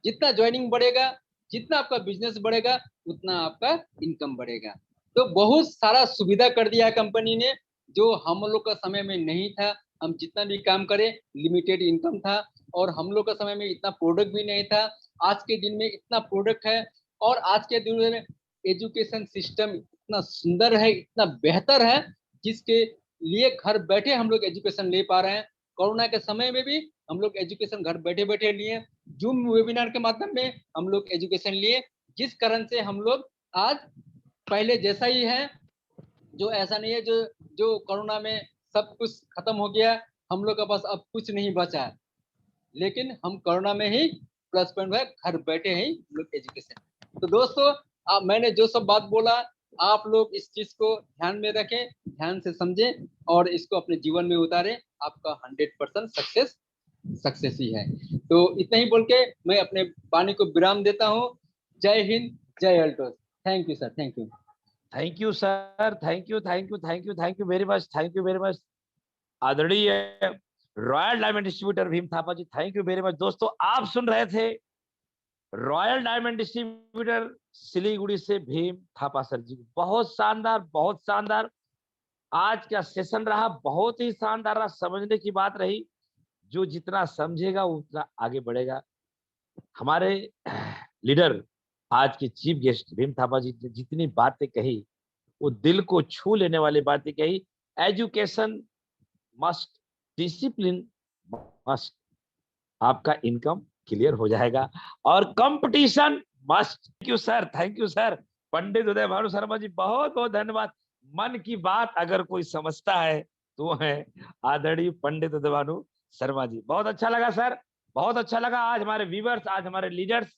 जितना ज्वाइनिंग बढ़ेगा, जितना आपका बिजनेस बढ़ेगा, उतना आपका इनकम बढ़ेगा। तो बहुत सारा सुविधा कर दिया कंपनी ने, जो हम लोग का समय में नहीं था। हम जितना भी काम करें लिमिटेड इनकम था, और हम लोग का समय में इतना प्रोडक्ट भी नहीं था। आज के दिन में इतना प्रोडक्ट है, और आज के दिन में एजुकेशन सिस्टम इतना सुंदर है, इतना बेहतर है, जिसके लिए घर बैठे हम लोग एजुकेशन ले पा रहे हैं। कोरोना के समय में भी हम लोग एजुकेशन घर बैठे बैठे लिए, जूम वेबिनार के माध्यम में हम लोग एजुकेशन लिए, जिस कारण से हम लोग आज पहले जैसा ही है। जो ऐसा नहीं है जो कोरोना में सब कुछ खत्म हो गया, हम लोग के पास अब कुछ नहीं बचा है, लेकिन हम कोरोना में ही प्लस पॉइंट है, घर बैठे ही हम लोग एजुकेशन। तो दोस्तों, मैंने जो सब बात बोला, आप लोग इस चीज को ध्यान में रखें, ध्यान से समझें और इसको अपने जीवन में उतारें। आपका 100% सक्सेस ही है। तो इतना ही बोल के मैं अपने वाणी को विराम देता हूँ। जय हिंद, जय Altos. Thank you sir, thank you. Thank you sir, thank you very much. आदरणीय royal diamond distributor Bhim Thapa ji, thank you very much. दोस्तों, आप सुन रहे थे रॉयल डायमंड डिस्ट्रीब्यूटर सिलीगुड़ी से भीम थापा सर जी। बहुत शानदार आज का सेशन रहा, बहुत ही शानदार रहा। समझने की बात रही, जो जितना समझेगा उतना आगे बढ़ेगा। हमारे लीडर, आज के चीफ गेस्ट भीम थापा जी ने जितनी बातें कही, वो दिल को छू लेने वाली बातें कही। एजुकेशन मस्ट, डिसिप्लिन मस्ट, आपका इनकम क्लियर हो जाएगा, और competition must. Thank you sir. Pandit Uday Bhanu Sharma ji, बहुत बहुत धन्यवाद। मन की बात अगर कोई समझता है तो वो है आदरणीय पंडित उदय भानु शर्मा जी। बहुत अच्छा लगा सर, बहुत अच्छा लगा। आज हमारे व्यूअर्स, आज हमारे लीडर्स,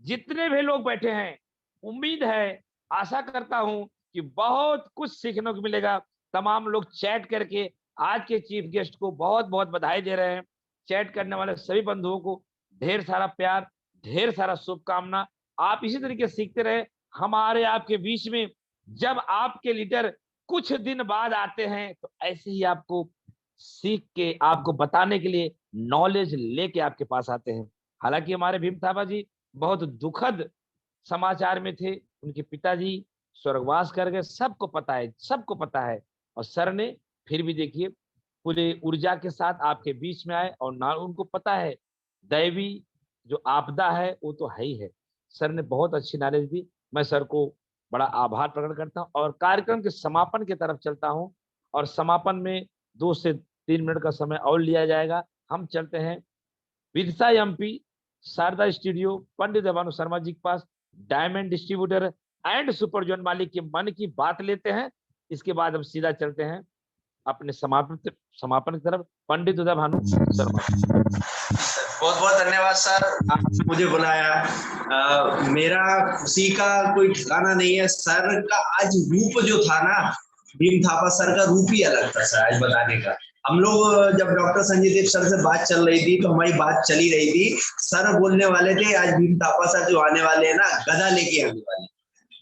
जितने भी लोग बैठे हैं, उम्मीद है, आशा करता हूं कि बहुत कुछ सीखने को मिलेगा। तमाम लोग चैट करके आज के चीफ गेस्ट को बहुत बहुत बधाई दे रहे हैं। चैट करने वाले सभी बंधुओं को ढेर सारा प्यार, ढेर सारा शुभकामना। आप इसी तरीके सीखते रहे हमारे आपके बीच में। जब आपके लीडर कुछ दिन बाद आते हैं, तो ऐसे ही आपको सीख के, आपको बताने के लिए, नॉलेज लेके आपके पास आते हैं। हालांकि हमारे भीम थापा जी बहुत दुखद समाचार में थे, उनके पिताजी स्वर्गवास कर गए, सबको पता है। और सर ने फिर भी देखिए पूरे ऊर्जा के साथ आपके बीच में आए, और ना उनको पता है दैवी जो आपदा है वो तो है ही है। सर ने बहुत अच्छी नॉलेज दी। मैं सर को बड़ा आभार प्रकट करता हूँ, और कार्यक्रम के समापन की तरफ चलता हूँ। और समापन में 2 से 3 मिनट का समय और लिया जाएगा। हम चलते हैं विदिशा एमपी शारदा स्टूडियो पंडित भानु शर्मा जी के पास, diamond distributor and super zone मालिक के मन की बात लेते हैं। इसके बाद हम सीधा चलते हैं अपने समापन की तरफ। पंडित उदय भानु शर्मा। बहुत बहुत धन्यवाद सर, आपने मुझे बुलाया। मेरा खुशी का कोई ठिकाना नहीं है। सर का आज रूप जो था ना, भीम थापा सर का रूप ही अलग था सर आज बताने का। हम लोग जब डॉक्टर संजय देव सर से बात चल रही थी, तो हमारी बात चली रही थी, सर बोलने वाले थे आज भीम थापा सर जो आने वाले हैं ना, गदा लेके आने वाले,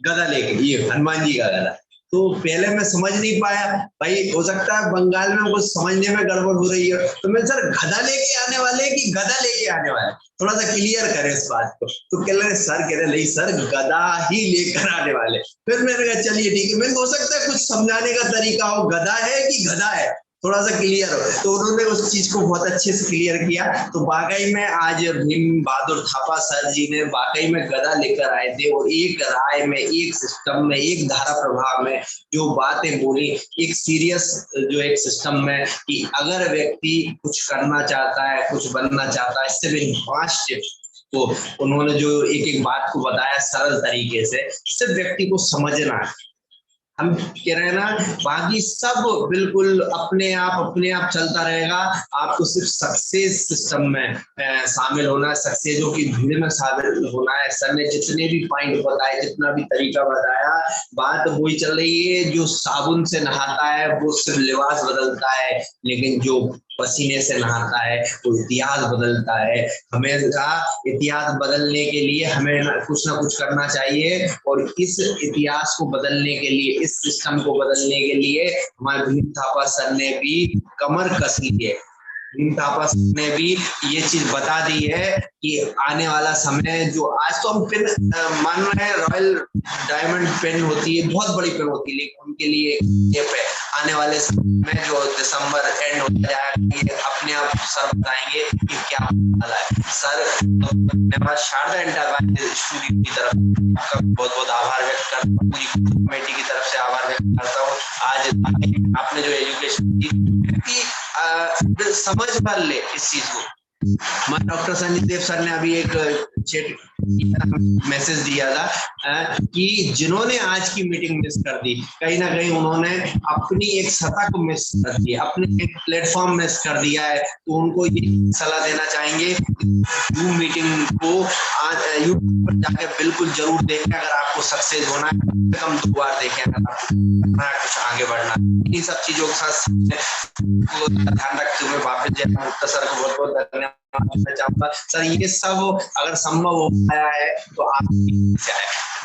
गदा लेके, ये हनुमान जी का गदा। तो पहले मैं समझ नहीं पाया, भाई हो सकता है बंगाल में कुछ समझने में गड़बड़ हो रही है। तो मैं सर गदा लेके आने वाले कि गदा लेके आने वाले, थोड़ा सा क्लियर करें इस बात को। तो कह रहे सर, कह रहे नहीं सर गदा ही लेकर आने वाले। फिर मैंने कहा चलिए ठीक है, मैंने हो सकता है कुछ समझाने का तरीका हो, गदा है कि गदा है, थोड़ा सा क्लियर हो। तो उन्होंने उस चीज को बहुत अच्छे से क्लियर किया। तो वाकई में आज भीम बहादुर थापा सर जी ने वाकई में गदा लेकर आए थे, और एक राय में, एक सिस्टम में, एक धारा प्रभाव में जो बातें बोली, एक सीरियस जो एक सिस्टम में, कि अगर व्यक्ति कुछ करना चाहता है, कुछ बनना चाहता है, इससे भी 5 टिप्स तो उन्होंने जो एक एक बात को बताया सरल तरीके से, सिर्फ व्यक्ति को समझना है। हम कह रहे हैं ना, बाकी सब बिल्कुल अपने आप चलता रहेगा। आपको सिर्फ सक्सेस सिस्टम में शामिल होना है, सक्सेसों की भीड़ में शामिल होना है। सर ने जितने भी पॉइंट बताए, जितना भी तरीका बताया, बात वही चल रही है। जो साबुन से नहाता है वो सिर्फ लिबास बदलता है, लेकिन जो पसीने से नहाता है वो इतिहास बदलता है। हमेशा इतिहास बदलने के लिए हमें कुछ ना कुछ करना चाहिए, और इस इतिहास को बदलने के लिए, इस सिस्टम को बदलने के लिए हमारे भीम थापा सर ने भी कमर कस ली है। भीम थापा सर ने भी ये चीज बता दी है कि आने वाला समय, जो आज तो हम पेन मान रहे हैं, रॉयल डायमंड पेन होती है, बहुत बड़ी पेन होती है, लेकिन उनके लिए एक है। आने वाले समय में जो दिसंबर एंड हो जाएगा, ये अपने आप सर बताएंगे कि क्या वाला है। सर धन्यवाद। शारदा एंटरप्राइजेज स्टूडियो की तरफ आपका बहुत बहुत आभार व्यक्त करता हूँ, पूरी कमेटी की तरफ से आभार व्यक्त करता हूँ। आज आपने जो एजुकेशन की समझ भर ले इस चीज को। हमारे डॉक्टर संजय देव सर ने अभी एक चैट मैसेज दिया था कि जिन्होंने आज की मीटिंग मिस कर दी, कहीं ना कहीं उन्होंने अपनी एक सत्ता को मिस कर दिया, अपने एक प्लेटफॉर्म मिस कर दिया है। तो उनको ये सलाह देना चाहेंगे, जूम मीटिंग को आज यूट्यूब पर जाकर बिल्कुल जरूर देखें। अगर आपको सक्सेस होना है, कम से कम 2 बार देखें, अगर आपको कुछ आगे बढ़ना। इन सब चीजों के साथ ध्यान रखते हुए वापस जयराम गुप्ता सर को बहुत बहुत धन्यवाद चाहूंगा। सर ये सब अगर संभव हो पाया है तो आप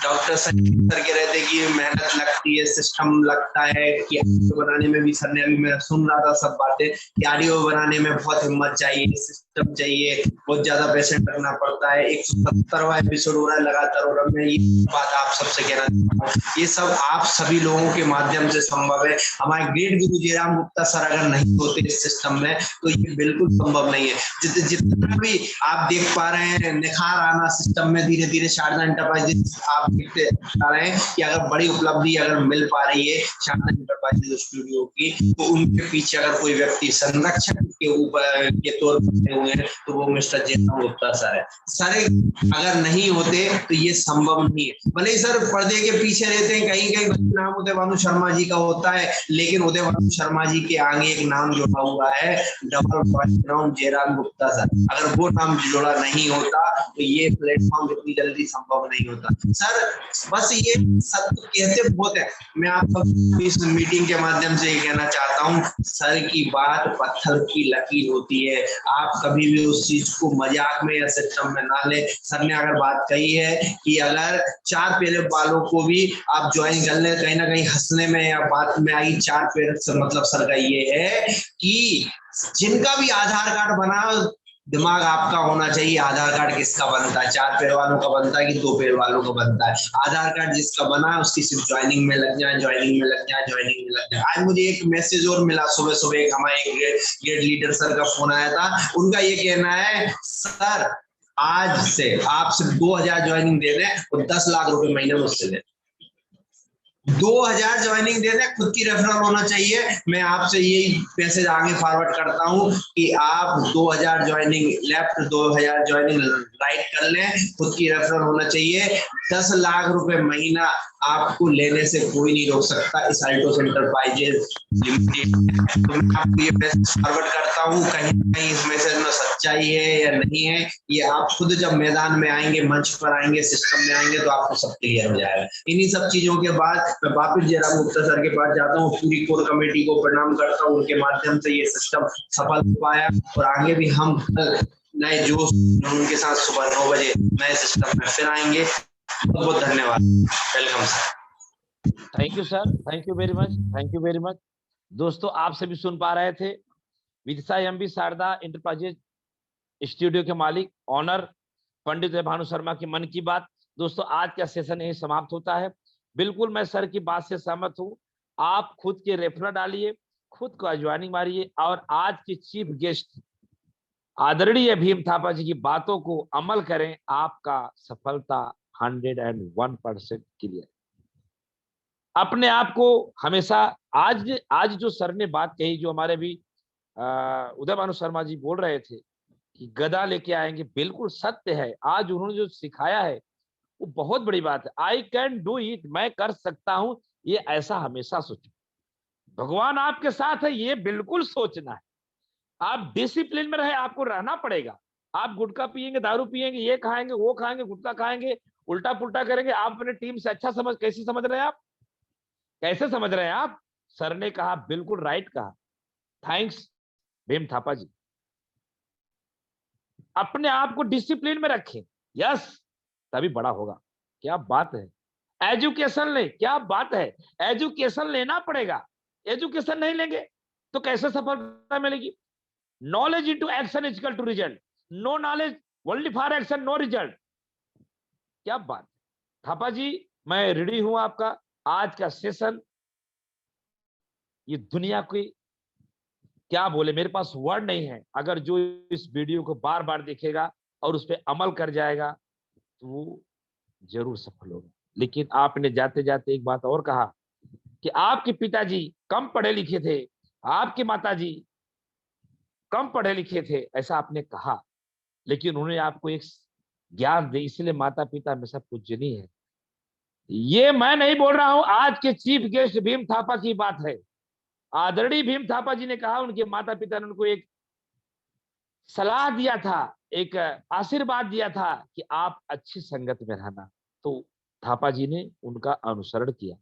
डॉक्टर सर कह रहे थे कि मेहनत लगती है, सिस्टम लगता है, कि ऑडियो बनाने में भी सर ने, अभी मैं सुन रहा था सब बातें, कि ऑडियो बनाने में बहुत हिम्मत चाहिए, सिस्टम चाहिए, बहुत ज्यादा पेशेंट रखना पड़ता है। 170वां एपिसोड हो रहा है लगातार, और मैं ये बात आप सबसे कहना चाहता हूँ, ये सब आप सभी लोगों के माध्यम से संभव है। हमारे ग्रेट गुरु जयराम गुप्ता सर अगर नहीं होते इस सिस्टम में तो ये बिल्कुल संभव नहीं है। जितना भी आप देख पा रहे हैं निखार आना सिस्टम में, धीरे धीरे शारदा एंटरप्राइजेज आप देखते आ रहे हैं कि अगर बड़ी उपलब्धि अगर मिल पा रही है शारदा एंटरप्राइजेज स्टूडियो की, तो उनके पीछे अगर कोई व्यक्ति संरक्षक के ऊपर के तौर पर हुए हैं तो वो मिस्टर जयराम गुप्ता सर है। सर अगर नहीं होते तो ये संभव नहीं है। भले ही सर पर्दे के पीछे रहते हैं, कहीं कहीं नाम उदय भानु शर्मा जी का होता है, लेकिन उदय भानु शर्मा जी के आगे एक नाम जुड़ा हुआ है, डबल जयराम गुप्ता सर। अगर वो नाम जुड़ा नहीं होता तो ये प्लेटफॉर्म इतनी जल्दी संभव नहीं होता। सर बस ये सब कहते बहुत है, मैं आप सब इस मीटिंग के माध्यम से ये कहना चाहता हूँ, सर की बात पत्थर की लकीर होती है। आप कभी भी उस चीज को मजाक में या सिस्टम में ना ले। सर ने अगर बात कही है कि अगर 4 पैर वालों को भी आप ज्वाइन कर ले, कहीं ना कहीं हंसने में या बात में आई 4 पैर से मतलब सर का ये है कि जिनका भी आधार कार्ड बना, दिमाग आपका होना चाहिए आधार कार्ड किसका बनता है, 4 पैर वालों का बनता है कि 2 पैर वालों का बनता है। आधार कार्ड जिसका बना है उसकी सिर्फ ज्वाइनिंग में लग जाए, ज्वाइनिंग में लग जाए, ज्वाइनिंग में लग जाए। आज मुझे एक मैसेज और मिला सुबह सुबह, एक हमारे गेट लीडर सर का फोन आया था। उनका ये कहना है, सर आज से आप सिर्फ 2000 ज्वाइनिंग दे दें और 10 लाख रुपए महीने मुझसे दें। 2000 ज्वाइनिंग दे दें, खुद की रेफरल होना चाहिए। मैं आपसे यही मैसेज आगे फॉरवर्ड करता हूं कि आप 2000 ज्वाइनिंग लेफ्ट, 2000 ज्वाइनिंग राइट कर लें, खुद की रेफरल होना चाहिए। 10 लाख रुपए महीना आपको लेने से कोई नहीं रोक सकता इस अल्टोस एंटरप्राइजेज लिमिटेड। तो मैं आपको ये मैसेज फॉरवर्ड करता हूं, कहीं ना कहीं इस मैसेज में सच्चाई है या नहीं है, ये आप खुद जब मैदान में आएंगे, मंच पर आएंगे, सिस्टम में आएंगे तो आपको सब क्लियर हो जाएगा। इन्हीं सब चीजों के बाद मैं वापिस जयराम गुप्ता सर के पास जाता हूँ, पूरी कोर कमेटी को प्रणाम करता हूँ, उनके माध्यम से ये सिस्टम सफल हो पाया, और आगे भी हम नए जोश उनके साथ सुबह 9 बजे नए सिस्टम में फिर आएंगे। बहुत बहुत धन्यवाद। Welcome sir. Thank you sir, thank you very much, thank you very much. दोस्तों आप सभी सुन पा रहे थे Vidisha MB Sharda enterprises studio के मालिक ऑनर पंडित भानु शर्मा की मन की बात। दोस्तों आज का सेशन यही समाप्त होता है। बिल्कुल मैं सर की बात से सहमत हूँ। आप खुद के रेफरल डालिए, खुद को ज्वाइनिंग मारिए, और आज की चीफ गेस्ट आदरणीय भीम थापा जी की बातों को अमल करें, आपका सफलता 101% क्लियर। अपने आप को हमेशा आज जो सर ने बात कही, जो हमारे भी उदय भानु शर्मा जी बोल रहे थे कि गदा लेके आएंगे, बिल्कुल सत्य है। आज उन्होंने जो सिखाया है वो बहुत बड़ी बात है। आई कैन डू इट, मैं कर सकता हूं, ये ऐसा हमेशा सोचो, भगवान आपके साथ है, ये बिल्कुल सोचना है। आप डिसिप्लिन में रहे, आपको रहना पड़ेगा। आप गुटखा पिएंगे, दारू पिएंगे, ये खाएंगे, वो खाएंगे, गुटखा खाएंगे, उल्टा पुल्टा करेंगे, आप अपने टीम से अच्छा कैसे समझ रहे हैं आप? कैसे समझ रहे हैं आप? सर ने कहा, बिल्कुल राइट कहा। थैंक्स भीम थापा जी। अपने आप को डिसिप्लिन में रखें, यस, तभी बड़ा होगा। क्या बात है। एजुकेशन ले, क्या बात है। एजुकेशन लेना पड़ेगा, एजुकेशन नहीं लेंगे तो कैसे सफलता मिलेगी? Knowledge into action is equal to result, no knowledge only for action no result. क्या बात। थापा जी, मैं रेडी हूं आपका। आज का सेशन, ये दुनिया की क्या बोले, मेरे पास वर्ड नहीं है। अगर जो इस वीडियो को बार बार देखेगा और उस पर अमल कर जाएगा तो वो जरूर सफल होगा। लेकिन आपने जाते जाते एक बात और कहा कि आपके पिताजी कम पढ़े लिखे थे, आपके माताजी कम पढ़े लिखे थे, ऐसा आपने कहा, लेकिन उन्होंने आपको एक ज्ञान दे, इसलिए माता पिता हमेशा पूजनीय है। ये मैं नहीं बोल रहा हूं, आज के चीफ गेस्ट भीम थापा की बात है। आदरणीय भीम थापा जी ने कहा, उनके माता पिता ने उनको एक सलाह दिया था, एक आशीर्वाद दिया था कि आप अच्छी संगत में रहना। तो थापा जी ने उनका अनुसरण किया,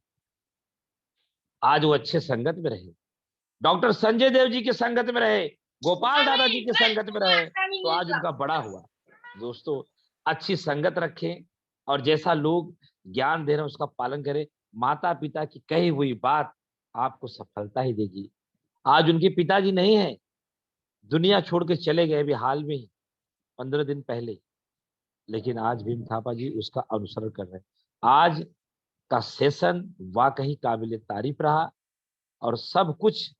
आज वो अच्छे संगत में रहे, डॉक्टर संजय देव जी के संगत में रहे, गोपाल दादा जी के संगत में रहे, तो आज उनका बड़ा हुआ। दोस्तों, अच्छी संगत रखें और जैसा लोग ज्ञान दे रहे हैं उसका पालन करें। माता पिता की कही हुई बात आपको सफलता ही देगी। आज उनके पिताजी नहीं है, दुनिया छोड़ के चले गए अभी हाल में ही, 15 दिन पहले, लेकिन आज भीम थापा जी उसका अनुसरण कर रहे हैं। आज का सेशन वाकई काबिल तारीफ रहा और सब कुछ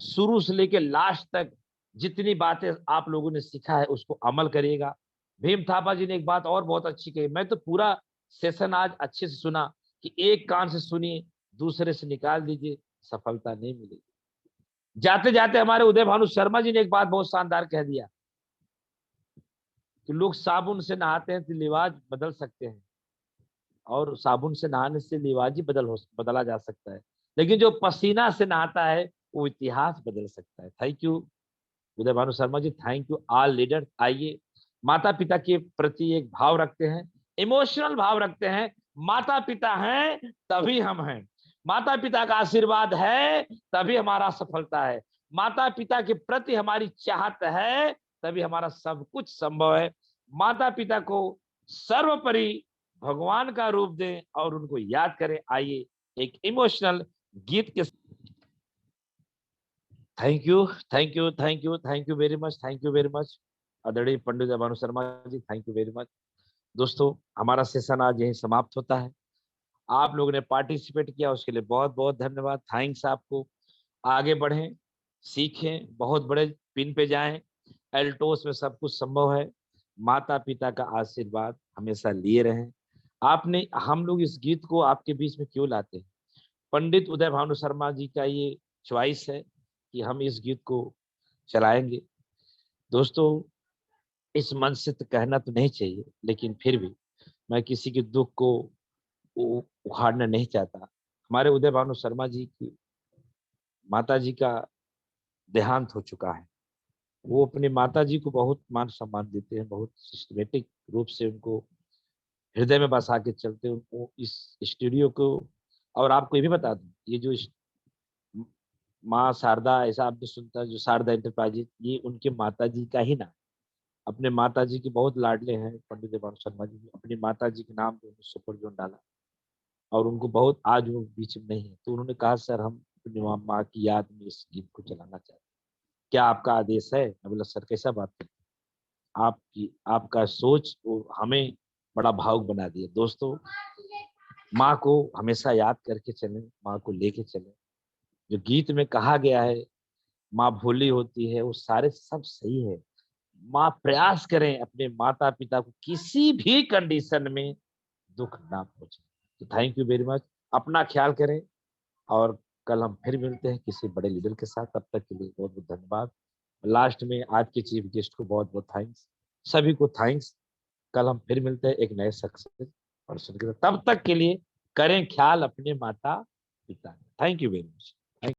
शुरू से लेके लास्ट तक जितनी बातें आप लोगों ने सीखा है उसको अमल करिएगा। भीम थापा जी ने एक बात और बहुत अच्छी कही, मैं तो पूरा सेशन आज अच्छे से सुना कि एक कान से सुनिए, दूसरे से निकाल दीजिए, सफलता नहीं मिलेगी। जाते जाते हमारे उदय भानु शर्मा जी ने एक बात बहुत शानदार कह दिया कि लोग साबुन से नहाते हैं तो लिवाज बदल सकते हैं, और साबुन से नहाने से लिवाज ही बदला जा सकता है, लेकिन जो पसीना से नहाता है वो इतिहास बदल सकता है। Thank you Uday Bhanu Sharma ji, thank you all leader. आइए माता पिता के प्रति एक भाव रखते हैं, इमोशनल भाव रखते हैं। माता पिता हैं तभी हम हैं, माता पिता का आशीर्वाद है तभी हमारा सफलता है, माता पिता के प्रति हमारी चाहत है तभी हमारा सब कुछ संभव है। माता पिता को सर्वोपरि भगवान का रूप दें और उनको याद करें। आइए एक इमोशनल गीत के thank you thank you thank you thank you very much, thank you very much आदरणीय पंडित Bhanu Sharma ji, thank you very much. दोस्तों, हमारा सेशन आज यही समाप्त होता है। आप लोगों ने पार्टिसिपेट किया उसके लिए बहुत बहुत धन्यवाद, थैंक्स आपको। आगे बढ़ें, सीखें, बहुत बड़े पिन पे जाएं। एल्टोस में सब कुछ संभव है। माता पिता का आशीर्वाद हमेशा लिए रहें। आपने हम लोग इस गीत को आपके बीच में क्यों लाते हैं? पंडित उदय भानु शर्मा जी का ये चॉइस है कि हम इस गीत को चलाएंगे। दोस्तों, इस मंच से तो कहना तो नहीं चाहिए, लेकिन फिर भी मैं किसी के दुख को उखाड़ना नहीं चाहता। हमारे उदय भानु शर्मा जी की माता जी का देहांत हो चुका है। वो अपने माता जी को बहुत मान सम्मान देते हैं, बहुत सिस्टमेटिक रूप से उनको हृदय में बसा के चलते हैं। उनको इस स्टूडियो को, और आपको ये भी बता दूं, ये जो माँ शारदा, ऐसा आपने सुनता है जो शारदा एंटरप्राइजेज, ये उनके माता जी का ही नाम। अपने माता जी के बहुत लाडले हैं पंडित भानु शर्मा जी, अपनी माता जी के नाम पे उन्होंने सुपर जोन डाला और उनको बहुत, आज वो बीच में नहीं है, तो उन्होंने कहा सर हम अपनी माँ की याद में इस गीत को चलाना चाहते हैं, क्या आपका आदेश है? मैं बोला सर कैसा बात है, आपकी आपका सोच वो हमें बड़ा भावुक बना दिया। दोस्तों, माँ को हमेशा याद करके चलें, माँ को लेके चलें। जो गीत में कहा गया है माँ भोली होती है, वो सारे सब सही है। माँ प्रयास करें अपने माता पिता को किसी भी कंडीशन में दुख ना पहुंचे। तो थैंक यू वेरी मच, अपना ख्याल करें और कल हम फिर मिलते हैं किसी बड़े लीडर के साथ। तब तक के लिए बहुत बहुत धन्यवाद। लास्ट में आज के चीफ गेस्ट को बहुत बहुत थैंक्स, सभी को थैंक्स। कल हम फिर मिलते हैं एक नए सक्सेस पर्सन के साथ। तब तक के लिए करें ख्याल अपने माता थैंक यू वेरी मच।